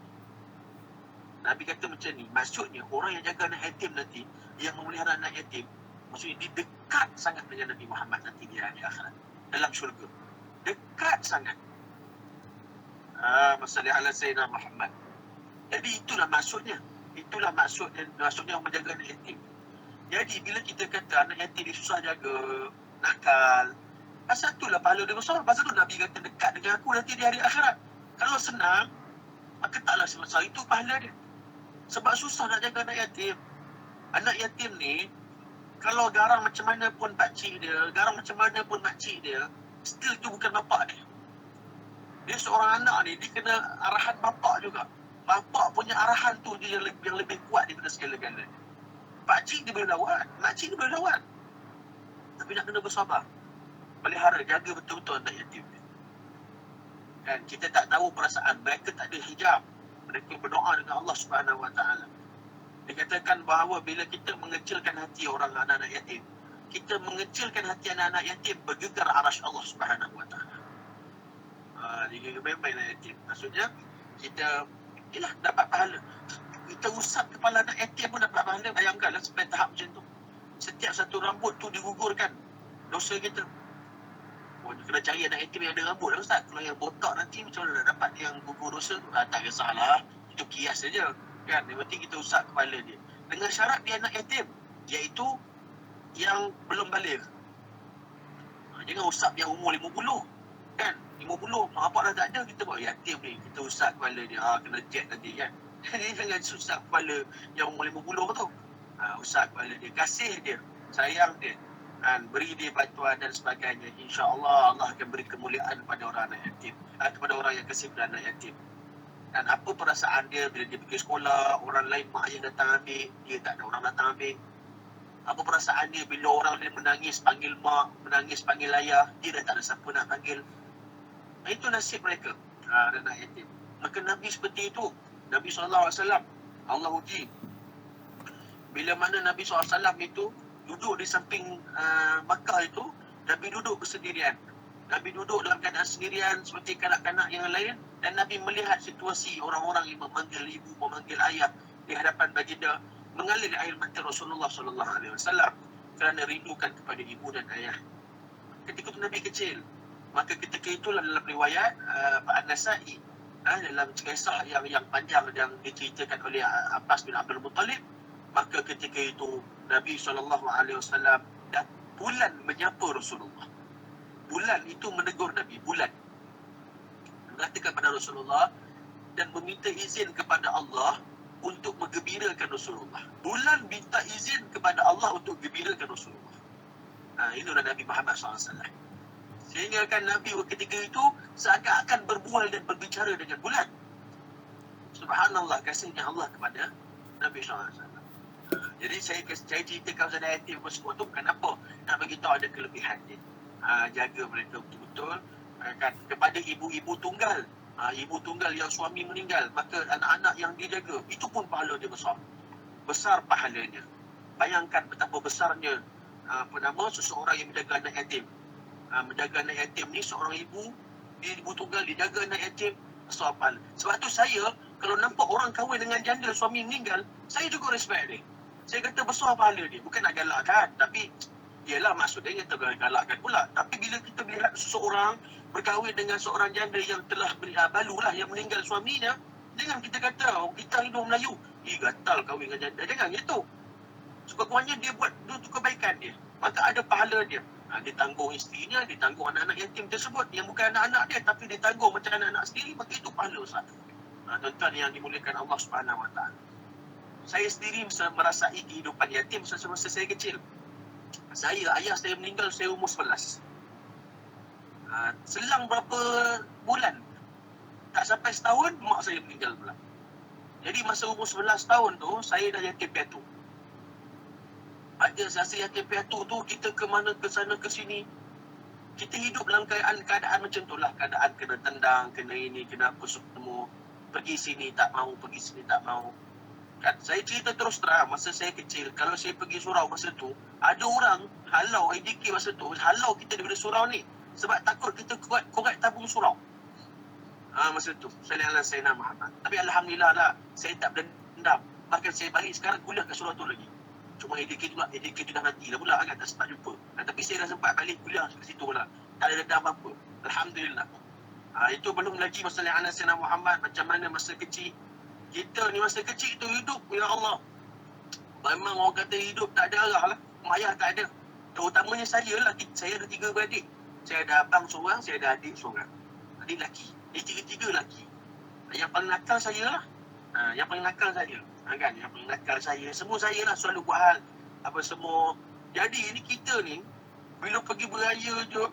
Nabi kata macam ni, maksudnya orang yang jaga anak yatim nanti, yang memelihara anak yatim, maksudnya dia dekat sangat dengan Nabi Muhammad nanti di hari akhirat. Dalam syurga. Dekat sangat. Masalah ala Sayyidina Muhammad. Jadi itulah maksudnya. Itulah maksudnya menjaga anak yatim. Jadi bila kita kata anak yatim dia susah jaga, nakal, pasal itulah pahala dia besar. Pasal tu Nabi kata dekat dengan aku nanti di hari akhirat. Kalau senang, maka taklah sebesar itu pahala dia. Sebab susah nak jaga anak yatim. Anak yatim ni, kalau garang macam mana pun pakcik dia, garang macam mana pun makcik dia, still tu bukan bapak dia. Dia seorang anak ni, dia kena arahan bapak juga. Bapak punya arahan tu dia yang lebih kuat daripada segala-galanya. Pakcik dia boleh lawan, makcik dia boleh lawan. Tapi nak kena bersabar. Pelihara, jaga betul-betul anak yatim ni. Dan kita tak tahu perasaan, mereka tak ada hijab. Mereka berdoa dengan Allah Subhanahu Wa Taala. Dikatakan bahawa bila kita mengecilkan hati orang anak-anak yatim, kita mengecilkan hati anak-anak yatim, bergegar arasy Allah Subhanahu Wa Taala. Jadi baik-baiklah yatim. Maksudnya kita dapat pahala. Kita usap kepala anak yatim pun dapat pahala. Bayangkanlah sampai tahap macam tu. Setiap satu rambut tu digugurkan, dosa kita. Kena cari anak yatim yang ada rambut lah Ustaz. Kalau yang botak nanti macam mana nak dapat yang gugur dosa tu? Tak kisahlah. Itu kias saja. Kan? Yang penting kita usap kepala dia. Dengan syarat dia anak yatim, iaitu yang belum balik. Jangan usap yang umur 50. Kan? 50, mak bapak dah tak ada, kita buat yatim ni. Kita usap kepala dia. Kena jet nanti kan. Jangan usap kepala yang umur 50 tu. Usap kepala dia. Kasih dia. Sayang dia. Beri dia bantuan dan sebagainya. InsyaAllah Allah akan beri kemuliaan kepada orang anak yatim. Kepada orang yang kasih kepada anak yatim. Dan apa perasaan dia bila dia pergi sekolah, orang lain mak ayah datang ambil, dia tak ada orang datang ambil. Apa perasaan dia bila orang lain menangis panggil mak, menangis panggil ayah, dia dah tak ada siapa nak panggil. Itu nasib mereka, anak yatim. Maka Nabi seperti itu. Nabi SAW, Allah uji. Bila mana Nabi SAW itu duduk di samping Makkah itu, Nabi duduk bersendirian. Nabi duduk dalam keadaan sendirian seperti kanak-kanak yang lain, dan Nabi melihat situasi orang-orang yang memanggil ibu, memanggil ayah di hadapan baginda, mengalir air mata Rasulullah SAW kerana rindukan kepada ibu dan ayah. Ketika itu Nabi kecil. Maka ketika itulah dalam riwayat An-Nasa'i, dalam kisah yang panjang yang diceritakan oleh Abbas bin Abdul Muttalib, maka ketika itu Nabi SAW dan bulan menyapa Rasulullah. Bulan itu menegur Nabi, bulan mengatakan kepada Rasulullah dan meminta izin kepada Allah untuk menggembirakan Rasulullah. Bulan minta izin kepada Allah untuk gembirakan Rasulullah. Inilah Nabi Muhammad SAW. Sehingga kan Nabi ketika itu seakan-akan berbual dan berbicara dengan bulan. Subhanallah, kasihnya Allah kepada Nabi SAW. Jadi saya ceritakan pasal yatim semua tu kenapa? Nak bagi tahu ada kelebihan dia. Jaga mereka betul-betul. Kan, kepada ibu-ibu tunggal. Ibu tunggal yang suami meninggal, maka anak-anak yang dia jaga, itu pun pahala dia besar. Besar pahalanya. Bayangkan betapa besarnya seseorang yang menjaga anak yatim. Menjaga anak yatim ni, seorang ibu, dia ibu tunggal, dia jaga anak yatim, besar pahala. Sebab tu saya, kalau nampak orang kahwin dengan janda suami meninggal, saya juga respect dia. Saya kata besar pahala dia. Bukan nak galakkan, tapi ialah maksudnya kita galakkan pula. Tapi bila kita melihat seseorang berkahwin dengan seorang janda yang telah balulah yang meninggal suaminya, jangan kita kata kita hidup Melayu, gatal kahwin dengan janda. Jangan gitu. Sekurang-kurangnya dia buat kebaikan dia, maka ada pahala dia. Ditanggung isterinya, ditanggung anak-anak yatim tersebut yang bukan anak-anak dia, tapi ditanggung macam anak-anak sendiri, maka itu pahala besar. Tuan-tuan yang dimuliakan Allah Subhanahu Wa Taala. Saya sendiri merasai kehidupan yatim semasa saya kecil. Ayah saya meninggal saya umur 11. Selang berapa bulan, Tak sampai setahun, mak saya meninggal pula. Jadi masa umur 11 tahun tu, saya dah yatim piatu. Ada rasa yatim piatu tu, kita ke mana, ke sana, ke sini. Kita hidup dalam keadaan macam tu lah. Keadaan kena tendang, kena ini, kena apa semua. Pergi sini tak mau, pergi sini tak mau. Kan, saya cerita terus terang, masa saya kecil, kalau saya pergi surau masa tu, ada orang halau IDK masa tu, halau kita daripada surau ni. Sebab takut kita korek tabung surau. Masa tu, sallallahu alaihi wasallam. Tapi alhamdulillah lah, saya tak berdendam. Bahkan saya balik sekarang kuliah kat surau tu lagi. Cuma ADK tu dah mati lah pula, agak tak sempat jumpa. Tapi saya dah sempat balik kuliah kat situ pula. Tak ada dendam apa. Alhamdulillah. Itu belum lagi masalah anak Sayyidina Muhammad, macam mana masa kecil. Kita ni masa kecil tu hidup, ya Allah. Memang orang kata hidup tak ada arah lah. Mak ayah tak ada. Terutamanya saya lah, saya ada 3 beradik. Saya ada abang seorang, saya ada adik seorang. Adik lelaki. Dia 3 lelaki. Yang paling nakal saya lah. Yang paling nakal saya. Kan? Yang paling nakal saya. Semua saya lah selalu buat hal. Apa semua. Jadi ni kita ni, bila pergi beraya je,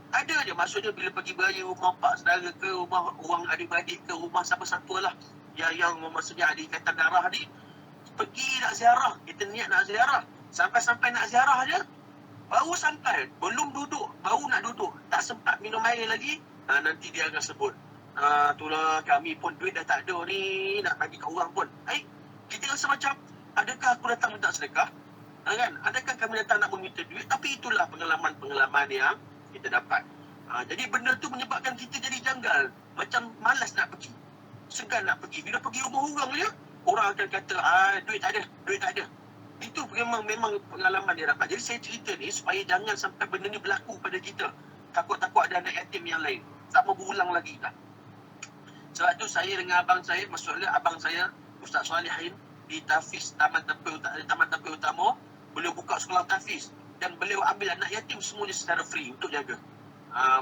ada je. Maksudnya bila pergi beraya rumah pak saudara ke, rumah orang adik-beradik ke, rumah siapa-siapa lah. Yang maksudnya ada ikatan darah ni, pergi nak ziarah. Kita niat nak ziarah. Sampai-sampai nak ziarah je, baru sampai, belum duduk, baru nak duduk, tak sempat minum air lagi, nanti dia akan sebut, itulah kami pun duit dah tak ada ni, nak bagi kat orang pun. Kita rasa macam, adakah aku datang minta sedekah? Kan? Adakah kami datang nak meminta duit? Tapi itulah pengalaman-pengalaman yang kita dapat. Jadi benda tu menyebabkan kita jadi janggal, macam malas nak pergi, segan nak pergi. Bila pergi rumah orang je, orang akan kata, duit tak ada. Itu memang pengalaman dia dapat. Jadi saya cerita ni supaya jangan sampai benda ni berlaku pada kita. Takut-takut ada anak yatim yang lain. Tak mau berulang lagi dah. Sebab tu saya dengan abang saya, maksudnya abang saya Ustaz Salihin di Tafiz Taman Tampil Utama, beliau buka sekolah Tafiz dan beliau ambil anak yatim semuanya secara free untuk jaga.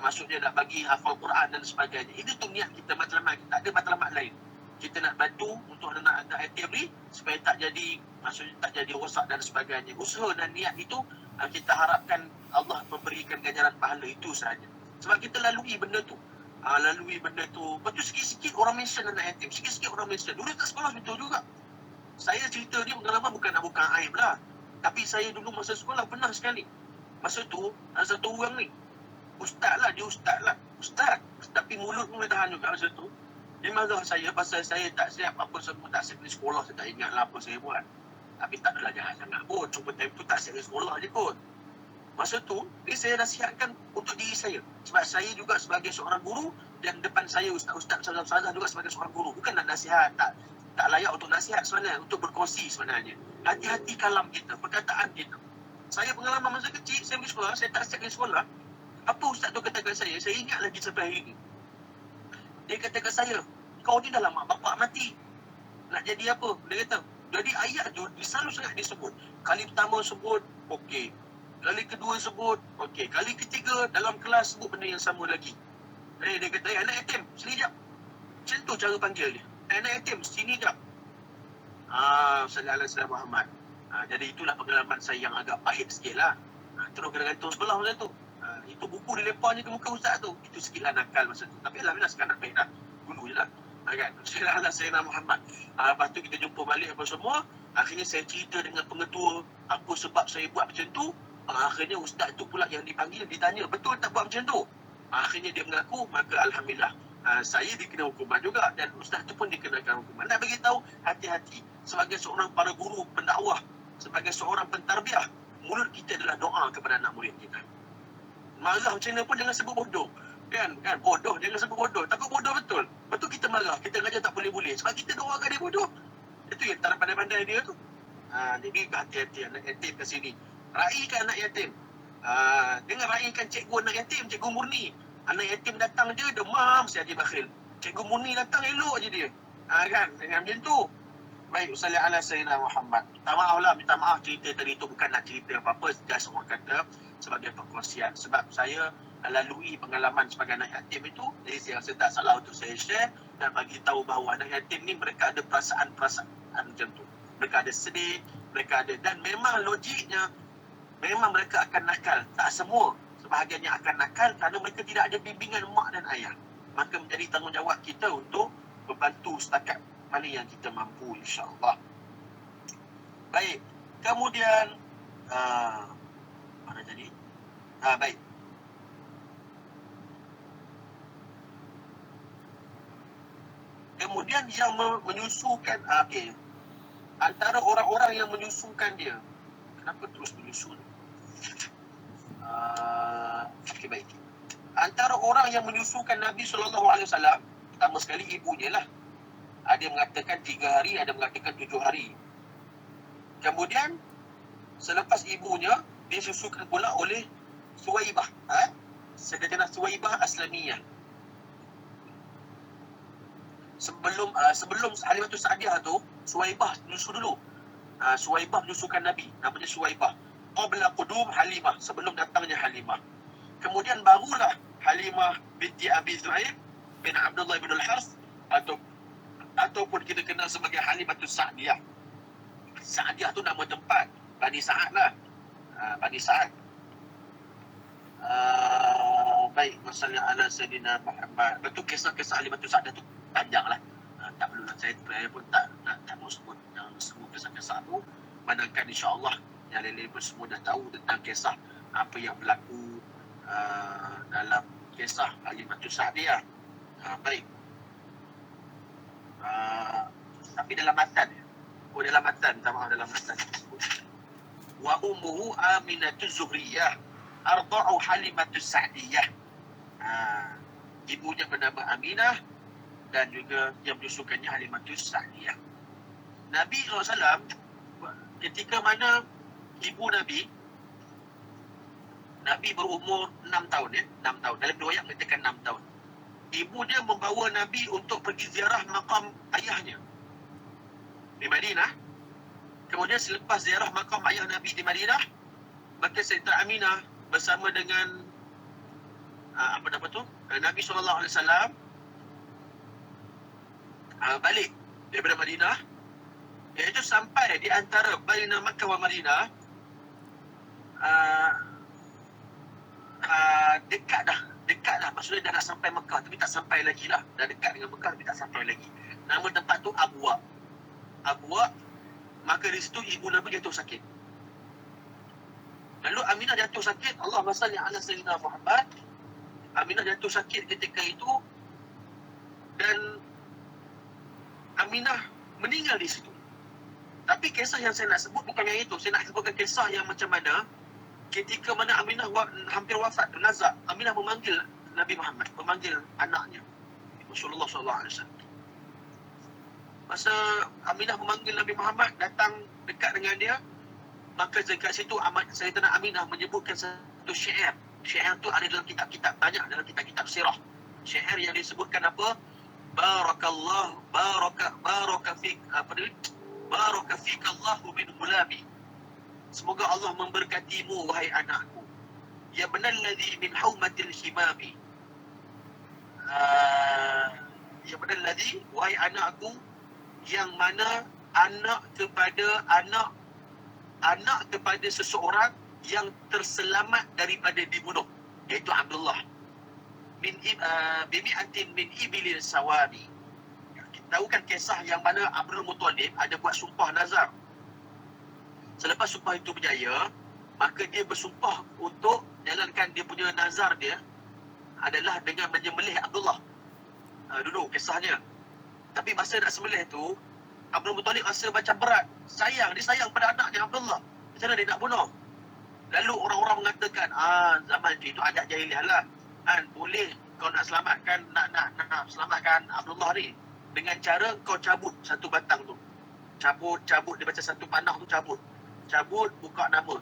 Maksudnya nak bagi hafal Quran dan sebagainya. Itu tu niat kita, matlamat kita. Tak ada matlamat lain. Kita nak bantu untuk anak yatim ni supaya tak jadi, maksudnya tak jadi rosak dan sebagainya. Usaha dan niat itu kita harapkan Allah memberikan ganjaran pahala itu sahaja. Sebab kita lalui benda tu. Lepas tu sikit-sikit orang mention anak yatim. Sikit-sikit orang mention. Dulu kat sekolah betul juga. Saya cerita ni pengalaman bukan nak buka aib lah. Tapi saya dulu masa sekolah pernah sekali. Masa tu ada satu orang ni, Ustaz. Tapi mulut pun boleh tahan juga masa tu. Dia marah saya pasal saya tak siap apa semua, tak siap di sekolah. Saya tak ingat lah apa saya buat. Tapi tak adalah jahat sangat pun. Cuma time tu tak siap di sekolah je kot. Masa tu, saya nasihatkan untuk diri saya. Sebab saya juga sebagai seorang guru, dan depan saya Ustaz juga sebagai seorang guru. Bukan nak nasihat, tak layak untuk nasihat sebenarnya, untuk berkongsi sebenarnya. Hati-hati kalam kita, perkataan kita. Saya pengalaman masa kecil, saya pergi sekolah, saya tak siap di sekolah. Apa Ustaz tu katakan saya ingat lagi sampai hari ini. Dia katakan saya, kau ni dah lama bapak mati, nak jadi apa? Dia kata, jadi ayat tu selalu sangat disebut. Kali pertama sebut, okey. Kali kedua sebut, okey. Kali ketiga dalam kelas sebut benda yang sama lagi. Dia kata, anak yatim, sini jap. Macam tu cara panggil dia. Anak yatim, sini jap. Sallallahu alaihi wasallam Muhammad. Jadi itulah pengalaman saya yang agak pahit sikit lah. Terus kena gantung sekolah masa tu. Itu buku dileparnya ke muka ustaz tu. Itu sikitlah nakal masa tu. Tapi alhamdulillah sekarang nak baik dah. Dulu je lah. Kan? Sayyidina Muhammad. Lepas tu kita jumpa balik apa semua. Akhirnya saya cerita dengan pengetua apa sebab saya buat macam tu. Akhirnya ustaz tu pula yang dipanggil, ditanya, betul tak buat macam tu? Akhirnya dia mengaku, maka alhamdulillah saya dikena hukuman juga, dan ustaz tu pun dikenakan hukuman. Nak bagi tahu, hati-hati sebagai seorang para guru pendakwah, sebagai seorang pentarbiah, mulut kita adalah doa kepada anak murid kita. Marah macam mana pun jangan sebut bodoh. Kan bodoh, jangan sebut bodoh. Takut bodoh betul. Betul kita marah, kita ngajar tak boleh-boleh. Sebab kita doakan dia bodoh. Itu yang tak pandai-pandai dia tu. Jadi hati-hati anak yatim kat sini. Raikan anak yatim. Dengan raikan cikgu anak yatim, cikgu murni. Anak yatim datang je, demam, si Haji Bakhil. Cikgu murni datang, elok je dia. Kan, dengan macam tu. Baik, salli ala Sayyidina Muhammad. Minta maaf cerita tadi tu bukan nak cerita apa-apa. Just orang kata sebagai perkongsian. Sebab saya lalui pengalaman sebagai anak yatim itu. Jadi saya rasa tak salah untuk saya share dan bagi tahu bahawa anak yatim ni mereka ada perasaan-perasaan macam tu. Mereka ada sedih, mereka ada, dan memang logiknya memang mereka akan nakal. Tak semua, sebahagiannya akan nakal kerana mereka tidak ada bimbingan mak dan ayah. maka menjadi tanggungjawab kita untuk membantu setakat mana yang kita mampu, insya-Allah. Baik. Kemudian mana tadi? Baik. Kemudian yang menyusukan, okey. Antara orang-orang yang menyusukan dia. Kenapa terus menyusul? Okey, baik. Antara orang yang menyusukan Nabi SAW, pertama sekali ibunya lah. Ada yang mengatakan 3 hari, ada yang mengatakan 7 hari. Kemudian selepas ibunya disusukan pula oleh Suwaibah, Sayyidatina Suwaibah Aslamiyah. Sebelum Halimatus Sa'diyah tu, Suwaibah nyusu dulu. Suwaibah menyusukan Nabi, namanya Suwaibah. Qabla qudum Halimah, sebelum datangnya Halimah. Kemudian barulah Halimah binti Abi Zuhair bin Abdullah bin Al-Harth ataupun kita kenal sebagai Halimatus Sa'diyah. Sa'diyah tu nama tempat, Bani Sa'ad lah. Bani Sa'ad. Baik, masalah ala Sayyidina Muhammad. Betul, kisah-kisah Halimatus Sa'diyah tu panjang lah. Tak perlu nak saya pun tak mau sebut yang semua kisah-kisah tu. Manakala insya-Allah yang lain-lain pun semua dah tahu tentang kisah apa yang berlaku dalam kisah Halimatus Sa'diyah. Baik. Tapi dalam matan. Dalam matan, dalam matan. Wa ummuhu Aminatuz Zuhriyah arda'u Halimatus Sa'diyah. Ibunya bernama Aminah dan juga yang menyusukannya Halimatus Sa'diyah. Nabi SAW ketika mana ibu Nabi berumur 6 tahun 6 tahun. Dalam riwayat mengatakan 6 tahun. Ibu dia membawa Nabi untuk pergi ziarah makam ayahnya di Madinah. Kemudian selepas ziarah makam ayah Nabi di Madinah, maka Sayyidah Aminah bersama dengan Nabi SAW balik daripada Madinah, iaitu sampai di antara baina Makkah wa Madinah, dekat dah, maksudnya dah nak sampai Mekah tapi tak sampai lagi lah. Dah dekat dengan Mekah tapi tak sampai lagi. Nama tempat tu Abwa. Maka di situ ibu Nabi jatuh sakit. Lalu Aminah jatuh sakit, Allahumma salli ala Sayyidina Muhammad. Aminah jatuh sakit ketika itu dan Aminah meninggal di situ. Tapi kisah yang saya nak sebut bukan yang itu. Saya nak sebutkan kisah yang macam mana ketika mana Aminah hampir wafat, nazak. Aminah memanggil Nabi Muhammad, memanggil anaknya Rasulullah SAW. Masa Aminah memanggil Nabi Muhammad datang dekat dengan dia, maka dekat situ Sayyidatina Aminah menyebutkan satu syair. Syair tu ada dalam kitab-kitab, banyak dalam kitab-kitab sirah. Syair yang disebutkan apa? Barakallahu Allahu min gulami. Semoga Allah memberkatimu wahai anakku. Ya benalladhi min haumatil himami. Ya benalladhi, wahai anakku yang mana anak kepada seseorang yang terselamat daripada dibunuh, iaitu Abdullah bin bimi'atin min ibilil sawari. Tahu kan kisah yang mana Abdul Muttalib ada buat sumpah nazar. Selepas sumpah itu berjaya, maka dia bersumpah untuk jalankan dia punya nazar dia adalah dengan menyembelih Abdullah. Dulu kisahnya. Tapi masa nak sembelih tu, Abdul Muttalib rasa macam berat. Dia sayang pada anaknya Abdullah. Macam mana dia nak bunuh? Lalu orang-orang mengatakan, zaman itu adat jahiliah lah. Boleh kau nak selamatkan, nak selamatkan Abdullah ni dengan cara kau cabut satu batang tu. Cabut dia macam satu panah tu cabut, buka nama.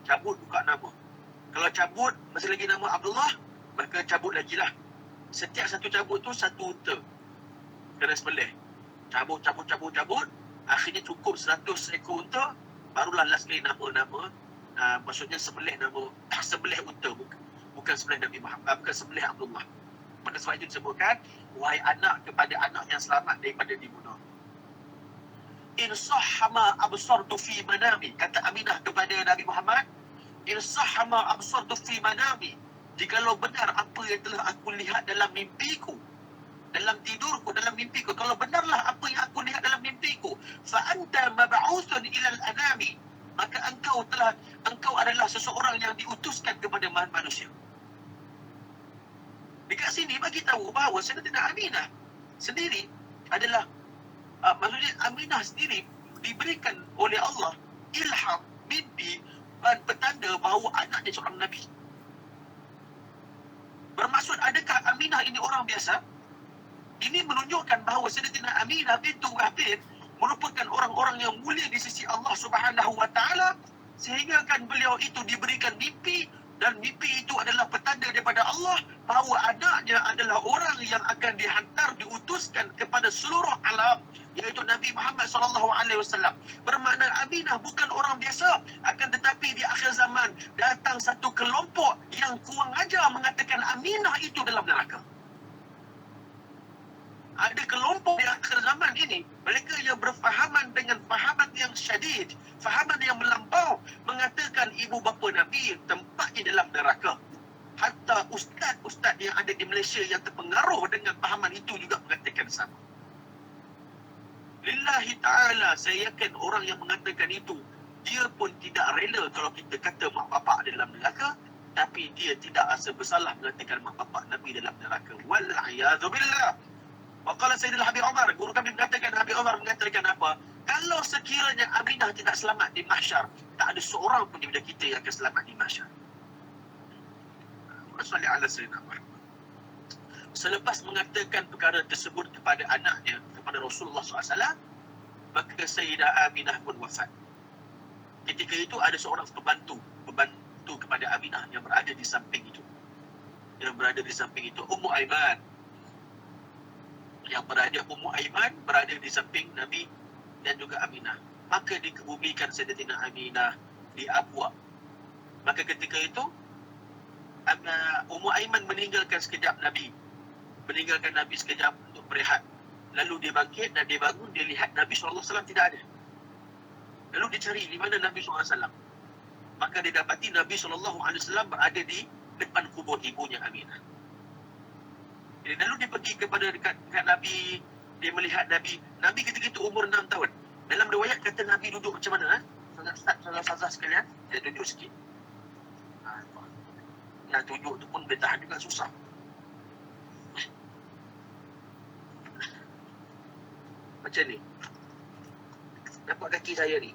Kalau cabut masih lagi nama Abdullah, maka cabut lagi lah. Setiap satu cabut tu satu unta kena sembelih. Cabut. Akhirnya cukup 100 ekor unta, barulah last kali nama. Maksudnya sembelih unta, bukan sembelih Nabi Muhammad, bukan sembelih Abdullah. Pada sebab itu disebutkan, wahai anak kepada anak yang selamat daripada dibunuh. In sahha ma absartu fi manami, kata Aminah kepada Nabi Muhammad, in sahha ma absartu fi manami, jikalau benar apa yang telah aku lihat dalam mimpiku. dalam tidurku, dalam mimpiku, kalau benarlah apa yang aku lihat dalam mimpiku, fa anta mab'utsun ilal anami, maka engkau adalah seseorang yang diutuskan kepada manusia. Dekat sini bagi tahu bahawa Sayyidatina Aminah sendiri adalah maksudnya Aminah sendiri diberikan oleh Allah ilham, mimpi dan petanda bahawa anaknya seorang Nabi. Bermaksud adakah Aminah ini orang biasa? Ini menunjukkan bahawa Sayyidatina Aminah bintu Wahb merupakan orang-orang yang mulia di sisi Allah Subhanahu wa taala, sehingga kan beliau itu diberikan mimpi, dan mimpi itu adalah petanda daripada Allah bahawa anaknya adalah orang yang akan dihantar, diutuskan kepada seluruh alam, iaitu Nabi Muhammad SAW. Bermakna Aminah bukan orang biasa, akan tetapi di akhir zaman datang satu kelompok yang kurang ajar mengatakan Aminah itu dalam neraka. Ada kelompok di akhir zaman ini, mereka yang berfahaman dengan fahaman yang syadid, fahaman yang melampau, mengatakan ibu bapa Nabi tempatnya dalam neraka. Hatta ustaz-ustaz yang ada di Malaysia yang terpengaruh dengan fahaman itu juga mengatakan sama. Lillahi ta'ala, saya yakin orang yang mengatakan itu, dia pun tidak rela kalau kita kata mak bapak dalam neraka, tapi dia tidak rasa bersalah mengatakan mak bapak Nabi dalam neraka. Wal'iyadzubillah. Waqala Sayyidil Habib Umar, guru kami mengatakan, Habib Umar mengatakan apa? Kalau sekiranya Aminah tidak selamat di mahsyar, tak ada seorang pun daripada kita yang akan selamat di mahsyar. Wassalli ala Sayyidina Muhammad. Selepas mengatakan perkara tersebut kepada anaknya, kepada Rasulullah SAW, maka Sayyidah Aminah pun wafat. Ketika itu ada seorang pembantu kepada Aminah yang berada di samping itu. Ummu Aiman. Ummu Aiman berada di samping Nabi dan juga Aminah. Maka dikebumikan Sayyidatina Aminah di Abwa. Maka ketika itu Ummu Aiman meninggalkan Nabi sekejap untuk berehat. Lalu dia bangkit dan dia bangun, dia lihat Nabi SAW tidak ada. Lalu dia cari di mana Nabi SAW. Maka dia dapati Nabi SAW berada di depan kubur ibunya Aminah. Lalu dia pergi dekat Nabi, dia melihat Nabi. Nabi ketika itu umur 6 tahun. Dalam riwayat kata Nabi duduk macam mana? Salah sekalian, dia duduk sikit. Nak duduk tu pun dia tahan juga susah. Macam ni. Nampak kaki saya ni?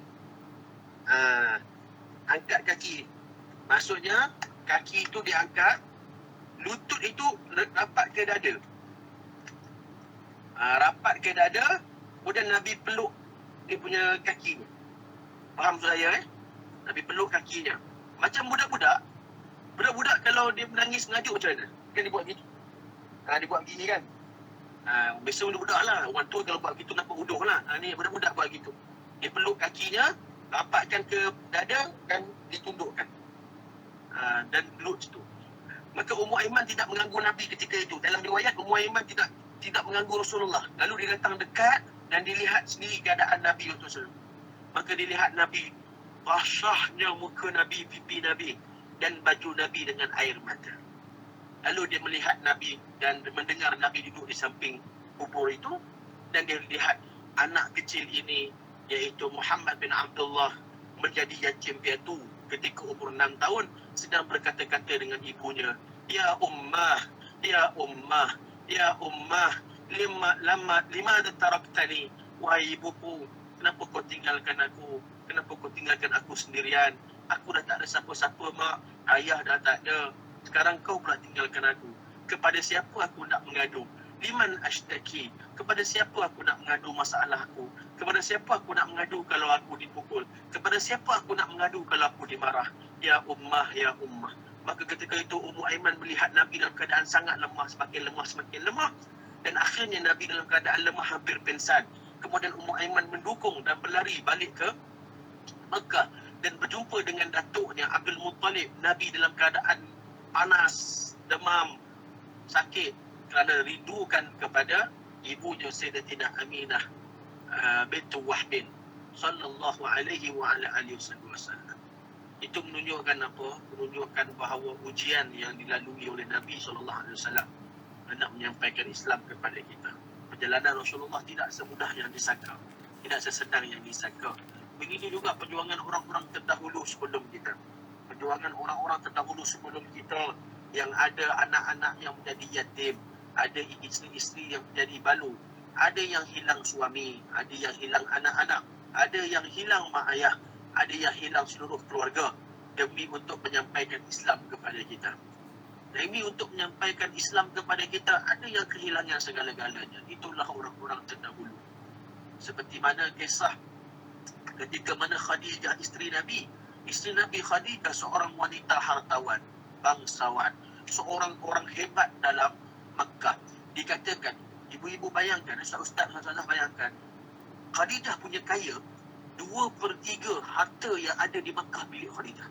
Angkat kaki. Maksudnya, kaki itu diangkat, lutut itu rapat ke dada. Rapat ke dada, kemudian Nabi peluk dia punya kaki ni. Faham saya Nabi peluk kakinya. Macam budak-budak. Budak-budak kalau dia menangis mengajuk macam mana? Kan dia buat gitu. Dia buat begini kan. Biasa budak-budak lah. Orang tua kalau buat gitu nampak bodoh lah. Ni budak-budak buat gitu. Dia peluk kakinya, rapatkan ke dada dan ditundukkan. Dan peluk situ. Maka Ummu Aiman tidak mengganggu Nabi ketika itu. Dalam riwayat Ummu Aiman tidak mengganggu Rasulullah. Lalu dia datang dekat dan dilihat sendiri keadaan Nabi itu. Maka dilihat Nabi, basahnya muka Nabi, pipi Nabi dan baju Nabi dengan air mata. Lalu dia melihat Nabi dan mendengar Nabi duduk di samping kubur itu, dan dia lihat anak kecil ini, iaitu Muhammad bin Abdullah, menjadi yatim piatu ketika umur 6 tahun, sedang berkata-kata dengan ibunya, Ya ummah, ya ummah, ya ummah, lima taraktani, wahai ibuku, kenapa kau tinggalkan aku? Kenapa kau tinggalkan aku sendirian? Aku dah tak ada siapa-siapa, mak. Ayah dah tak ada. Sekarang kau pula tinggalkan aku. Kepada siapa aku nak mengadu? Liman ashtaki? Kepada siapa aku nak mengadu masalah aku? Kepada siapa aku nak mengadu kalau aku dipukul? Kepada siapa aku nak mengadu kalau aku dimarah? Ya ummah, ya ummah. Maka ketika itu Ummu Aiman melihat Nabi dalam keadaan sangat lemah, semakin lemah. Dan akhirnya Nabi dalam keadaan lemah hampir pingsan. Kemudian Ummu Aiman mendukung dan berlari balik ke Mekah dan berjumpa dengan datuknya Abdul Muttalib. Nabi dalam keadaan panas, demam, sakit kerana rindukan kepada ibunya Sayyidatina Aminah bintu Wahb sallallahu alaihi wa ala alihi wasallam. Itu menunjukkan apa? Menunjukkan bahawa ujian yang dilalui oleh Nabi sallallahu alaihi wasallam nak menyampaikan Islam kepada kita. Perjalanan Rasulullah tidak semudah yang disangka, tidak sesenang yang disangka. Begitu juga perjuangan orang-orang terdahulu sebelum kita. Perjuangan orang-orang terdahulu sebelum kita yang ada anak-anak yang menjadi yatim, ada isteri-isteri yang menjadi balu, ada yang hilang suami, ada yang hilang anak-anak, ada yang hilang mak ayah, ada yang hilang seluruh keluarga demi untuk menyampaikan Islam kepada kita. Demi untuk menyampaikan Islam kepada kita, ada yang kehilangan segala-galanya. Itulah orang-orang terdahulu. Seperti mana kisah ketika mana Khadijah isteri Nabi Khadijah seorang wanita hartawan, bangsawan, seorang orang hebat dalam Makkah. Dikatakan, ibu-ibu bayangkan, ustaz bayangkan, Khadijah punya kaya 2/3 harta yang ada di Makkah milik Khadijah.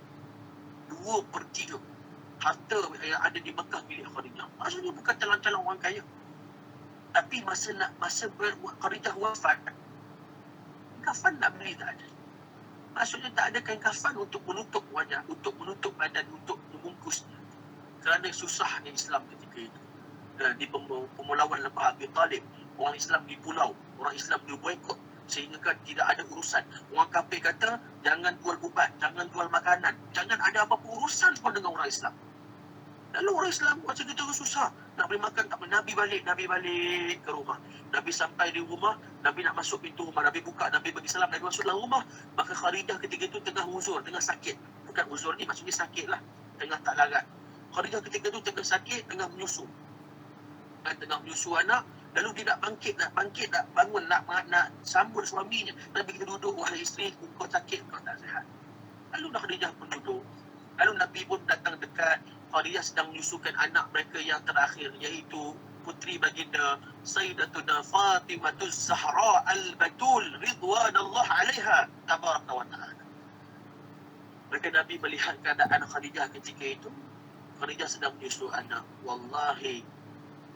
2/3 harta yang ada di Makkah milik Khadijah. Maksudnya bukan calon-calon orang kaya. Tapi masa Khadijah wafat, kafan nak beli tak ada. Maksudnya tak ada kain kafan untuk menutup wajah, untuk menutup badan, untuk membungkusnya. Kerana susahnya Islam ketika itu. Di pemulauan Lembah Abi Talib, orang Islam di pulau, orang Islam di boikot, sehingga kan tidak ada urusan. Orang kafir kata, jangan jual ubat, jangan jual makanan, jangan ada apa-apa urusan pun dengan orang Islam. Lalu orang Islam macam itu susah. Nak beli makan tak boleh. Nabi balik ke rumah. Nabi sampai di rumah, Nabi nak masuk pintu rumah, Nabi buka, Nabi bagi salam, Nabi masuk dalam rumah. Maka Khadijah ketika itu tengah uzur, tengah sakit. Bukan uzur ni maksudnya sakit lah, tengah tak larat. Khadijah ketika itu tengah sakit, tengah menyusu. Tengah menyusu anak. Lalu dia nak bangkit, nak bangun, nak sambut suaminya. Nabi kita duduk, wahai isteri, kau sakit, kau tak sihat. Lalu Khadijah pun duduk. Lalu Nabi pun datang dekat. Khadijah sedang menyusukan anak mereka yang terakhir, iaitu putri baginda Sayyidatuna Fatimatuz Zahra Al-Batul Ridwanullah alaiha tabaraka wa ta'ala. Maka Nabi melihat keadaan Khadijah ketika itu. Khadijah sedang menyusu anak. Wallahi,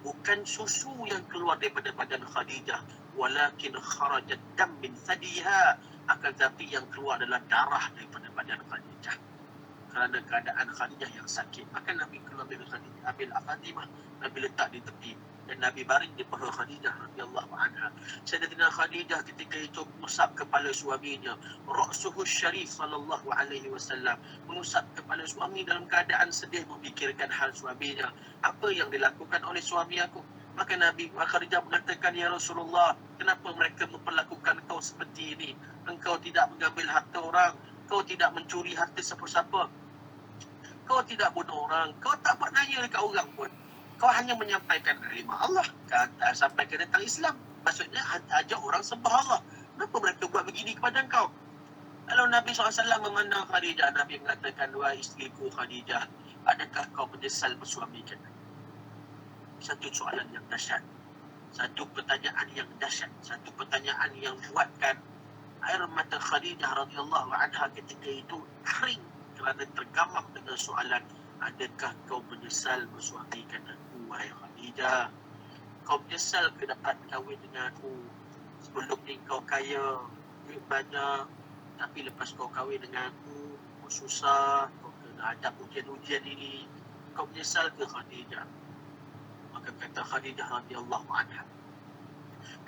bukan susu yang keluar daripada badan Khadijah, walakin kharajat dam min thadiha, akan tetapi yang keluar adalah darah daripada badan Khadijah. Kerana keadaan Khadijah yang sakit, maka Nabi keluar dari Khadijah, ambil Fatimah, Nabi letak di tepi, dan Nabi baring di paha Khadijah radhiyallahu anha. Sayyidatina Khadijah ketika itu mengusap kepala suaminya, ra'suhu syarif sallallahu alaihi wasallam, mengusap kepala suami dalam keadaan sedih, memikirkan hal suaminya. Apa yang dilakukan oleh suami aku? Maka Nabi Khadijah mengatakan, ya Rasulullah, kenapa mereka memperlakukan kau seperti ini? Engkau tidak mengambil harta orang, kau tidak mencuri harta siapa-siapa, kau tidak bunuh orang, kau tak bernaya dekat orang pun. Kau hanya menyampaikan kalimah Allah, kata sampaikan tentang Islam. Maksudnya ajak orang sembah Allah. Kenapa mereka buat begini kepada kau? Lalu Nabi SAW memandang Khadijah. Nabi mengatakan, wahai isteriku Khadijah, adakah kau menyesal bersuamikan? Satu soalan yang dahsyat, satu pertanyaan yang dahsyat, satu pertanyaan yang buatkan air mata Khadijah radhiyallahu anha ketika itu kering kerana tergamam dengan soalan, adakah kau menyesal bersuamikan aku, wahai Khadijah? Kau menyesal ke dapat kahwin dengan aku? Sebelum ni kau kaya, duit banyak, tapi lepas kau kahwin dengan aku, kau susah, kau kena hadap ujian-ujian ini. Kau menyesal ke Khadijah? Maka kata Khadijah radhiyallahu anha,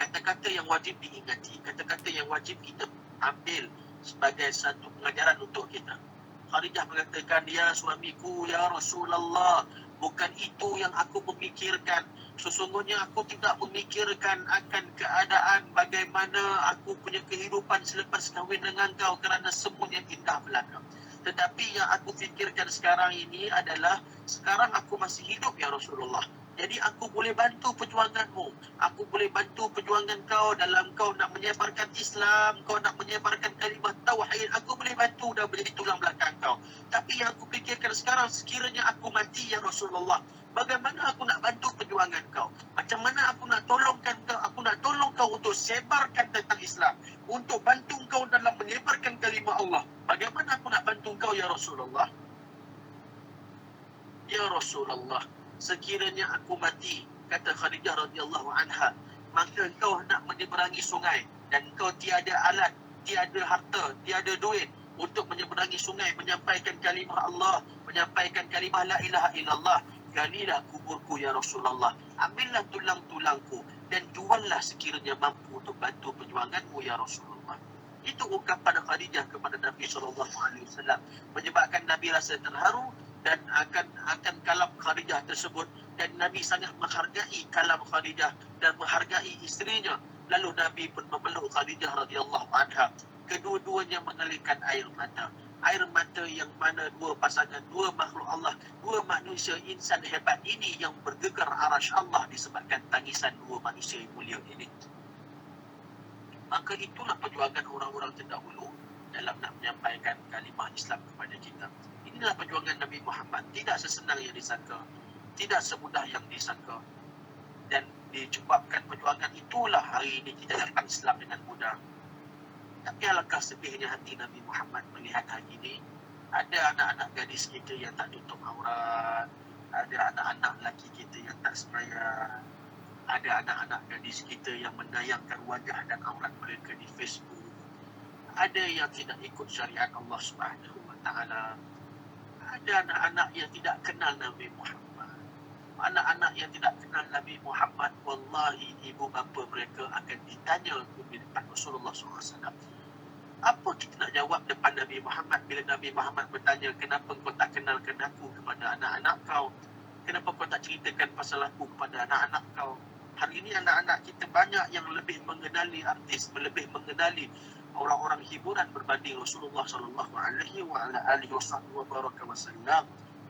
kata-kata yang wajib diingati, kata-kata yang wajib kita ambil sebagai satu pengajaran untuk kita. Khadijah mengatakan, ya suamiku, ya Rasulullah, bukan itu yang aku memikirkan. Sesungguhnya aku tidak memikirkan akan keadaan bagaimana aku punya kehidupan selepas kahwin dengan kau, kerana semuanya indah belaka. Tetapi yang aku fikirkan sekarang ini adalah, sekarang aku masih hidup ya Rasulullah. Jadi aku boleh bantu perjuanganmu. Aku boleh bantu perjuangan kau dalam kau nak menyebarkan Islam, kau nak menyebarkan kalimah tauhid. Aku boleh bantu dan menjadi tulang belakang kau. Tapi yang aku fikirkan sekarang, sekiranya aku mati ya Rasulullah, bagaimana aku nak bantu perjuangan kau? Macam mana aku nak tolongkan kau? Aku nak tolong kau untuk sebarkan tentang Islam, untuk bantu kau dalam menyebarkan kalimah Allah. Bagaimana aku nak bantu kau ya Rasulullah? Ya Rasulullah, sekiranya aku mati, kata Khadijah radhiyallahu anha, maka kau nak menyeberangi sungai dan kau tiada alat, tiada harta, tiada duit untuk menyeberangi sungai, menyampaikan kalimah Allah, menyampaikan kalimah la ilaha illallah. galilah kuburku ya Rasulullah, ambillah tulang-tulangku dan juallah sekiranya mampu untuk bantu perjuanganmu ya Rasulullah. Itu ungkapan Khadijah kepada Nabi SAW, menyebabkan Nabi rasa terharu dan akan kalam Khadijah tersebut, dan Nabi sangat menghargai kalam Khadijah dan menghargai isterinya. Lalu Nabi pun memeluk Khadijah radhiyallahu anha. Kedua-duanya mengalirkan air mata yang mana dua pasangan, dua makhluk Allah, dua manusia insan hebat ini yang bergegar arasy Allah disebabkan tangisan dua manusia yang mulia ini. Maka itulah perjuangan orang-orang terdahulu dalam nak menyampaikan kalimah Islam kepada kita. Inilah perjuangan Nabi Muhammad. Tidak sesenang yang disangka, tidak semudah yang disangka. Dan disebabkan perjuangan itulah hari ini kita dapat Islam dengan mudah. Tapi alangkah sedihnya hati Nabi Muhammad melihat hari ini ada anak-anak gadis kita yang tak tutup aurat, ada anak-anak lelaki kita yang tak sembahyang, ada anak-anak gadis kita yang menayangkan wajah dan aurat mereka di Facebook, ada yang tidak ikut syariat Allah Subhanahu Wa Taala, ada anak-anak yang tidak kenal Nabi Muhammad. Anak-anak yang tidak kenal Nabi Muhammad, wallahi ibu bapa mereka akan ditanya di depan Rasulullah SAW. Apa kita nak jawab depan Nabi Muhammad bila Nabi Muhammad bertanya, kenapa kau tak kenalkan aku kepada anak-anak kau? Kenapa kau tak ceritakan pasal aku kepada anak-anak kau? Hari ini anak-anak kita banyak yang lebih mengenali artis, lebih mengenali orang-orang hiburan berbanding Rasulullah SAW.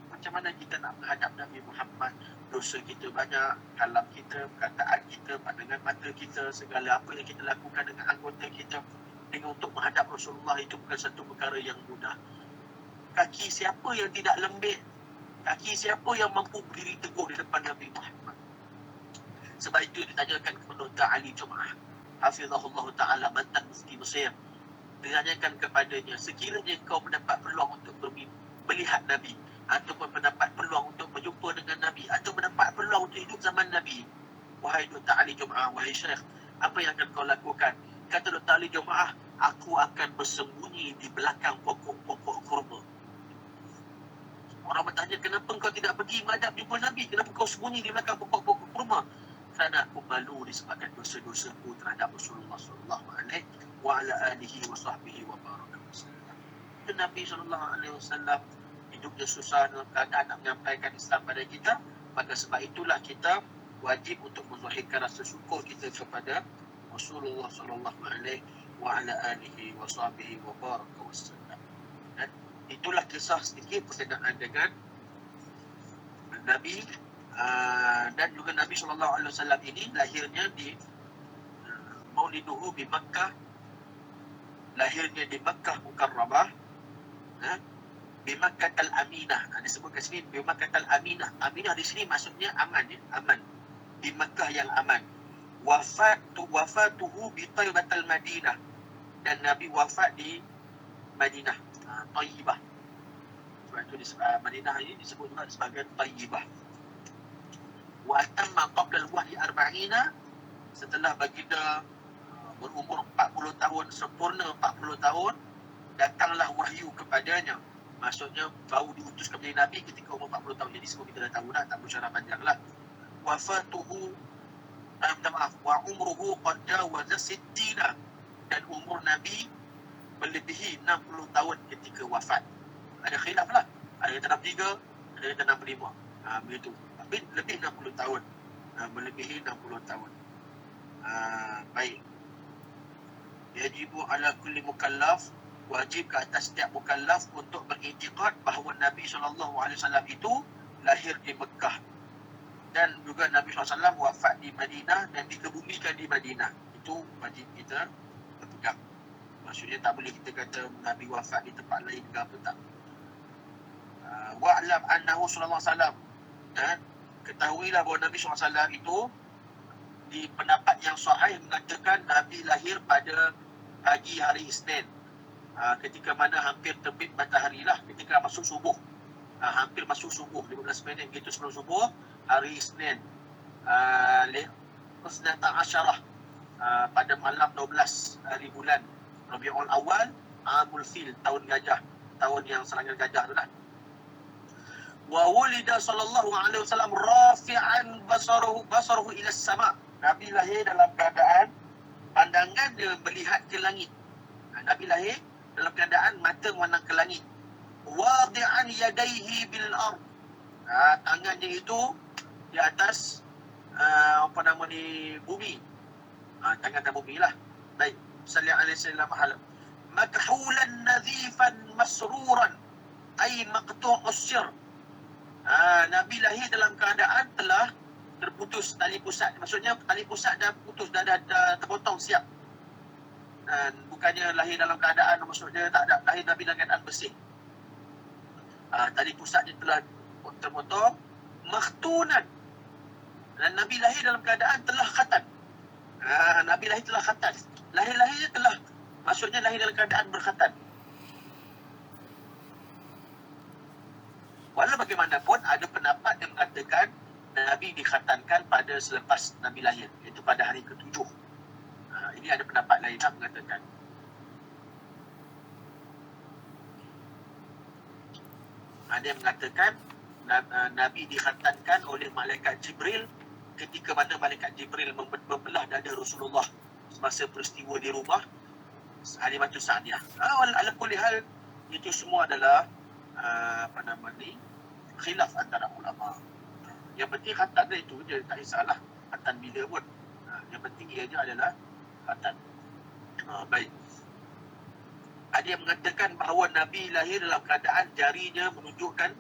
Macam mana kita nak menghadap Nabi Muhammad? Dosa kita banyak, kalam kita, perkataan kita, pandangan mata kita, segala apa yang kita lakukan dengan anggota kita, dengan untuk menghadap Rasulullah itu bukan satu perkara yang mudah. Kaki siapa yang tidak lembik? Kaki siapa yang mampu berdiri teguh di depan Nabi Muhammad? Sebab itu ditanyakan kepada Ali Jum'ah, hafizahullah ta'ala, mantan mufti Mesir. Ditanyakan kepadanya, sekiranya kau mendapat peluang untuk melihat Nabi, ataupun mendapat peluang untuk berjumpa dengan Nabi, atau mendapat peluang untuk hidup zaman Nabi, wahai Dr. Ali Jum'ah, wahai Syekh, apa yang akan kau lakukan? Kata Dr. Ali Jum'ah, aku akan bersembunyi di belakang pokok-pokok kurma. Orang bertanya, kenapa kau tidak pergi menghadap jumpa Nabi? Kenapa kau sembunyi di belakang pokok-pokok kurma? Kerana aku malu disebabkan dosa-dosaku terhadap Rasulullah sallallahu alaihi wa ala alihi wa sahbihi wa baraka wasallam. Nabi sallallahu alaihi wasallam hidupnya susah dalam keadaan nak menyampaikan Islam pada kita, maka sebab itulah kita wajib untuk menzahirkan rasa syukur kita kepada Rasulullah sallallahu alaihi wa ala alihi wa sahbihi wa baraka wasallam. Dan itulah kisah sedikit berkenaan dengan Nabi, dan juga Nabi sallallahu alaihi wasallam ini lahirnya di Mauliduhu di Makkah, lahirnya di Makkah Mukarramah, di Makkah Al-Aminah. Disebut kat sini di Makkah Al-Aminah. Aminah di sini maksudnya aman, ya? Aman. Di Makkah yang aman. Wafatuhu bi Thaybatal Madinah, dan Nabi wafat di Madinah, Tayyibah. Sebab itu Madinah ini disebut juga sebagai Tayyibah. Wa atamma qabla al-wahyi 40, setelah baginda berumur 40 tahun, sempurna 40 tahun, datanglah wahyu kepadanya. Maksudnya baru diutus kepada Nabi ketika umur 40 tahun. Jadi semua kita dah tahu dah, tak bersyarah panjanglah. Wafatuhu wa umruhu qad jawaza 60, dan umur Nabi melebihi 60 tahun ketika wafat. Ada khilaf lah, ada yang 63, ada yang 65, begitu. Tapi lebih 60 tahun, melebihi 60 tahun. Baik. Yajibu ala kulli mukallaf, wajib ke atas setiap mukallaf untuk beriktikad bahawa Nabi SAW itu lahir di Mekah, dan juga Nabi SAW wafat di Madinah dan dikebumikan di Madinah. Itu wajib kita pegang. Maksudnya tak boleh kita kata Nabi wafat di tempat lain ke apa, tak. Wa'lam annahu sallallahu alaihi wasallam, dan ketahuilah bahawa Nabi SAW itu di pendapat yang sahih mengatakan Nabi lahir pada pagi hari Isnin, ketika mana hampir terbit matahari lah, ketika masuk subuh, hampir masuk subuh, 15 minit gitu sebelum subuh, hari Isnin, Husnata Asyarah, pada malam 12 hari bulan Rabiul Awal, Amul Fil, tahun gajah, tahun yang serangan gajah tu lah. Wa wulida sallallahu alaihi wasallam rafi'an basaruhu ila sama. Nabi lahir dalam keadaan pandangan dia melihat ke langit. Nabi lahir dalam keadaan mata memandang ke langit. Wadi'an yadaihi bil ard. Tangan dia itu di atas bumi. Tangan atas bumi lah. Baik. Sallallahu alaihi wasallam halam. Makhulan nadhifan masruran ay maqtu'us sir. Nabi lahir dalam keadaan telah terputus tali pusat. Maksudnya tali pusat dah putus, dah terpotong siap. Dan bukannya lahir dalam keadaan, maksudnya tak ada lahir Nabi dalam keadaan bersih. Tali pusat dia telah terpotong. Makhtunan. Dan Nabi lahir dalam keadaan telah khatan. Nabi lahir telah khatan. Lahir-lahirnya telah, maksudnya lahir dalam keadaan berkhatan. Walau bagaimanapun, ada pendapat yang mengatakan Nabi dikhatankan pada selepas Nabi lahir, iaitu pada hari ke-7. Ini ada pendapat lain yang mengatakan. Ada yang mengatakan Nabi dikhatankan oleh malaikat Jibril ketika mana malaikat Jibril membelah dada Rasulullah semasa peristiwa di rumah Halimah Sa'diyah. Ala kulli hal, itu semua adalah khilaf antara ulama. Yang penting khatam dia itu je, tak kisahlah khatam bila pun. Yang penting ianya adalah khatam. Baik. Ada yang mengatakan bahawa Nabi lahir dalam keadaan jarinya menunjukkan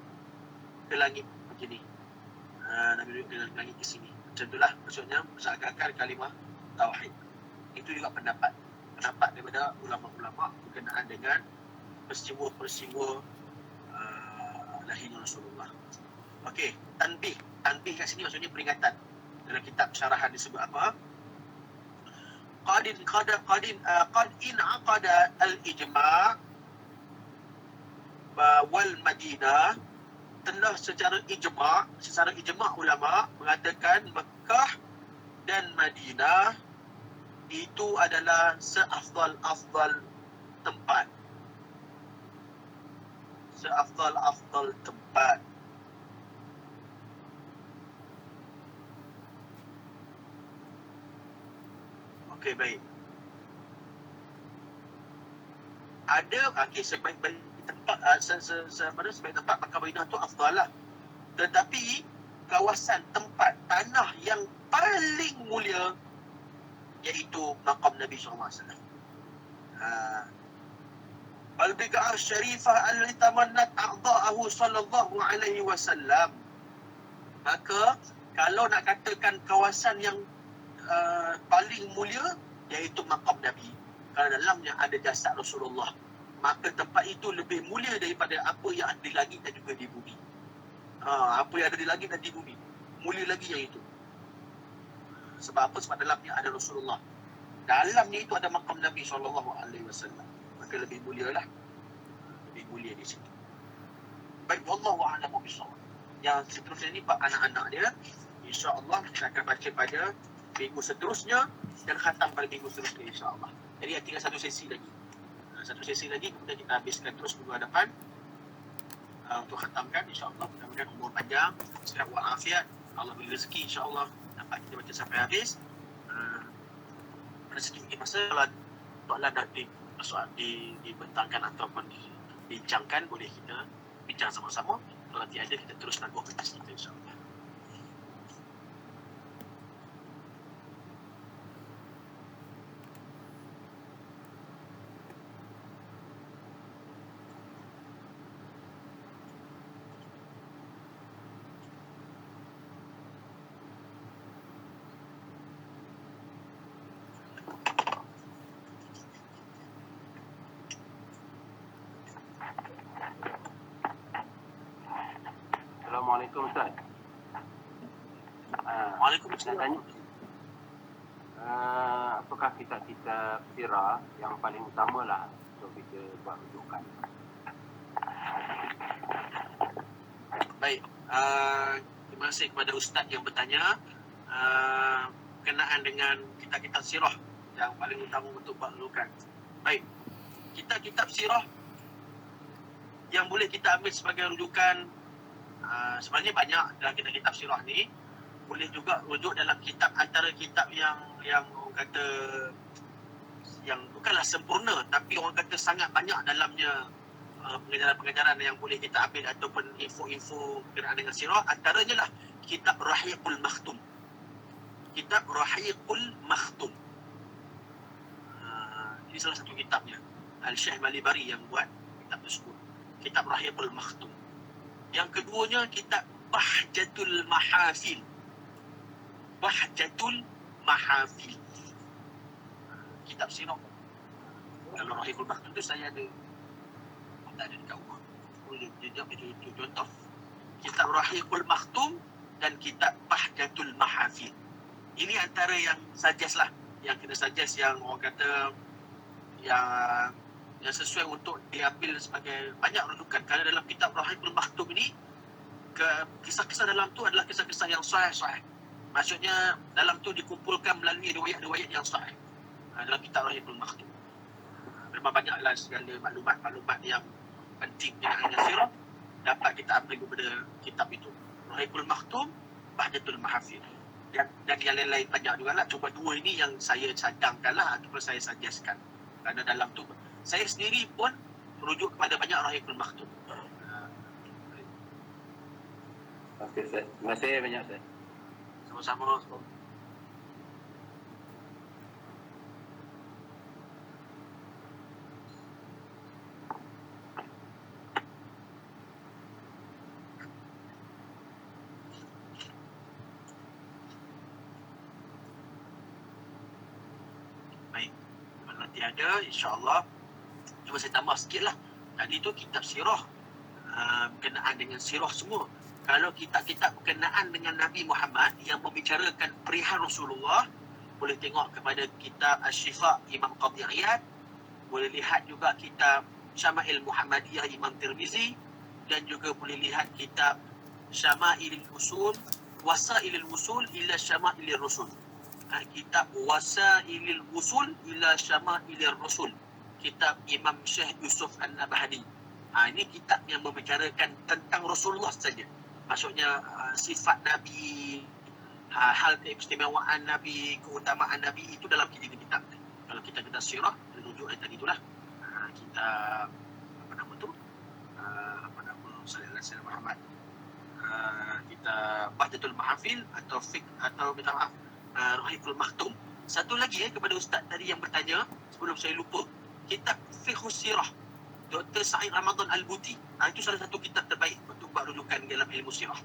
ke langit macam ni. Nabi menunjukkan ke langit ke sini. Macam itulah, maksudnya mensyariatkan kalimah tauhid. Itu juga pendapat daripada ulama-ulama berkenaan dengan peristiwa lahirnya Rasulullah. Okey, tanbih kat sini maksudnya peringatan. Dalam kitab syarahan disebut apa? Qad inaqada al-ijma' wal Madinah. Telah secara ijma' ulama mengatakan Mekah dan Madinah itu adalah seafdal tempat. Seafdal tempat. Okey, baik. Ada sebaik-baik tempat, sebaik tempat maka Madinah tu afdal lah. Tetapi kawasan tempat tanah yang paling mulia iaitu maqam Nabi SAW. Al-Biqa'ah Syarifah allati tamannat a'dha'ahu sallallahu alaihi wasallam. Maka kalau nak katakan kawasan yang paling mulia iaitu maqam Nabi, kalau dalamnya ada jasad Rasulullah, maka tempat itu lebih mulia daripada apa yang ada di langit dan juga di bumi. Apa yang ada di langit dan di bumi mulia lagi yang itu. Sebab apa? Sebab dalamnya ada Rasulullah. Dalamnya itu ada maqam Nabi SAW. Maka lebih mulia lah. Lebih mulia di situ. Baik, wallahu a'lamu bishawab. Yang seterusnya ni bab anak-anak dia, insya-Allah kita akan baca pada minggu seterusnya dan khatam pada minggu seterusnya, insya-Allah. Jadi tinggal satu sesi lagi. Kemudian kita habiskan terus minggu hadapan untuk khatamkan, insya-Allah. Mudah-mudahan umur panjang, sihat walafiat, Allah beri rezeki, insya-Allah dapat kita baca sampai habis. Pada sedikit masa kalau Allah nak dibentangkan ataupun dibincangkan, boleh kita bincang sama-sama. Kalau tiada, kita terus tangguh majlis kita, insya-Allah. Assalamualaikum Ustaz. Waalaikumsalam. Apakah kitab-kitab sirah yang paling utama lah untuk kita buat rujukan? Baik, terima kasih kepada Ustaz yang bertanya berkenaan dengan kitab-kitab sirah yang paling utama untuk buat rujukan. Baik, kitab-kitab sirah yang boleh kita ambil sebagai rujukan Sebenarnya banyak dalam kitab-kitab sirah ni. Boleh juga rujuk dalam kitab, antara kitab yang orang kata yang bukanlah sempurna, tapi orang kata sangat banyak dalamnya pengajaran-pengajaran yang boleh kita ambil ataupun info-info berkenaan dengan sirah. Antaranya lah kitab Rahiqul Makhtum. Kitab Rahiqul Makhtum. Ini salah satu kitabnya. Al-Syekh Malibari yang buat kitab tersebut. Kitab Rahiqul Makhtum. Yang keduanya kitab Bahjatul Mahafil. Bahjatul Mahafil. Kitab sirah. Kalau Rahiqul Makhtum tu saya ada. Tak ada dekat rumah. Dia contoh. Kitab Rahiqul Makhtum dan kitab Bahjatul Mahafil. Ini antara yang suggest lah. Yang kita suggest yang orang kata yang sesuai untuk diambil sebagai banyak rujukan. Kerana dalam kitab Rahiqul Makhtum ini kisah-kisah dalam tu adalah kisah-kisah yang sahih. Maksudnya dalam tu dikumpulkan melalui riwayat-riwayat yang sahih. Dalam kitab Rahiqul Makhtum. Memang banyaklah segala maklumat-maklumat yang penting dengan sirah dapat kita ambil daripada kitab itu. Rahiqul Makhtum, Bahjatul Mahafil. Dan yang lain-lain banyak juga lah. Cuma dua ini yang saya cadangkan lah ataupun saya suggestkan. Kerana dalam tu saya sendiri pun merujuk kepada banyak Rahiqul Makhtum. Okey, Ustaz. Terima kasih banyak, Ustaz. Sama-sama. Baik. Kalau tiada, insya-Allah cuba saya tambah sikit lah. Tadi tu kitab sirah berkenaan dengan sirah semua. Kalau kitab-kitab berkenaan dengan Nabi Muhammad yang membicarakan perihal Rasulullah, boleh tengok kepada kitab Asy-Syifa Imam Qadhi Iyad, boleh lihat juga kitab Syama'il Muhammadiyah Imam Tirmizi, dan juga boleh lihat kitab Syama'ilil Usul, Wasailil Usul ila Syama'ilil Rasul. Kitab Wasailil Usul ila Syama'ilil Rasul. Kitab Imam Syekh Yusuf An-Nabhani. Ini kitab yang membicarakan tentang Rasulullah saja. Maksudnya sifat Nabi, hal keistimewaan Nabi, keutamaan Nabi itu dalam ketiga kitab. Kalau kita sirah, rujuk yang tadi itulah. Kita apa nama tu? Sallallahu alaihi Muhammad. Kita Bahjatul Mahafil atau minta maaf, Rahiqul Makhtum. Satu lagi kepada ustaz tadi yang bertanya sebelum saya lupa. Kitab Fiqhus Sirah Dr. Sa'id Ramadan Al-Buti. Itu salah satu kitab terbaik untuk buat rujukan dalam ilmu sirah.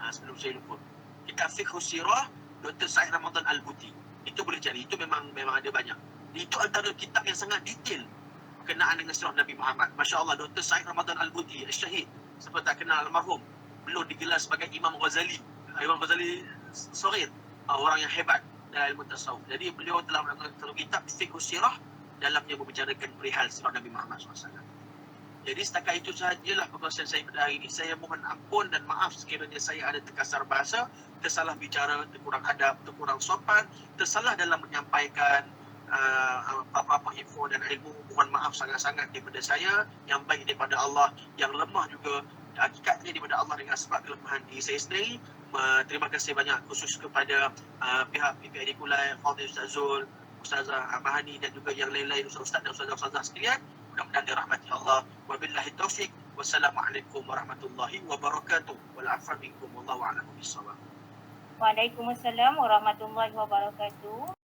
Sebelum saya lupa. Kitab Fiqhus Sirah Dr. Sa'id Ramadan Al-Buti. Itu boleh cari. Itu memang ada banyak. Itu antara kitab yang sangat detail berkenaan dengan sirah Nabi Muhammad. Masya Allah, Dr. Sa'id Ramadan Al-Buti, Syahid, siapa tak kenal almarhum, belum digelar sebagai Imam Ghazali. Imam Ghazali Saghir, orang yang hebat dalam ilmu tasawuf. Jadi beliau telah melakukan satu kitab Fiqhus Sirah dalamnya membicarakan perihal sirah Nabi Muhammad SAW. Jadi setakat itu sahajalah perkongsian saya pada hari ini. Saya mohon ampun dan maaf sekiranya saya ada terkasar bahasa, tersalah bicara, terkurang adab, terkurang sopan, tersalah dalam menyampaikan apa-apa info dan ilmu. Mohon maaf sangat-sangat daripada saya, yang baik daripada Allah, yang lemah juga hakikatnya daripada Allah dengan sebab kelemahan diri saya sendiri. Terima kasih banyak khusus kepada pihak PPID Kulai, Fadil Ustaz Zul, Ustazah Mahani dan juga yang lain-lain Ustaz dan Ustazah sekalian. Mudah-mudahan dirahmati Allah. Wabillahi taufiq. Wassalamualaikum warahmatullahi wabarakatuh. Wal afwa minkum wallahu a'lam bissawab. Waalaikumsalam warahmatullahi wabarakatuh.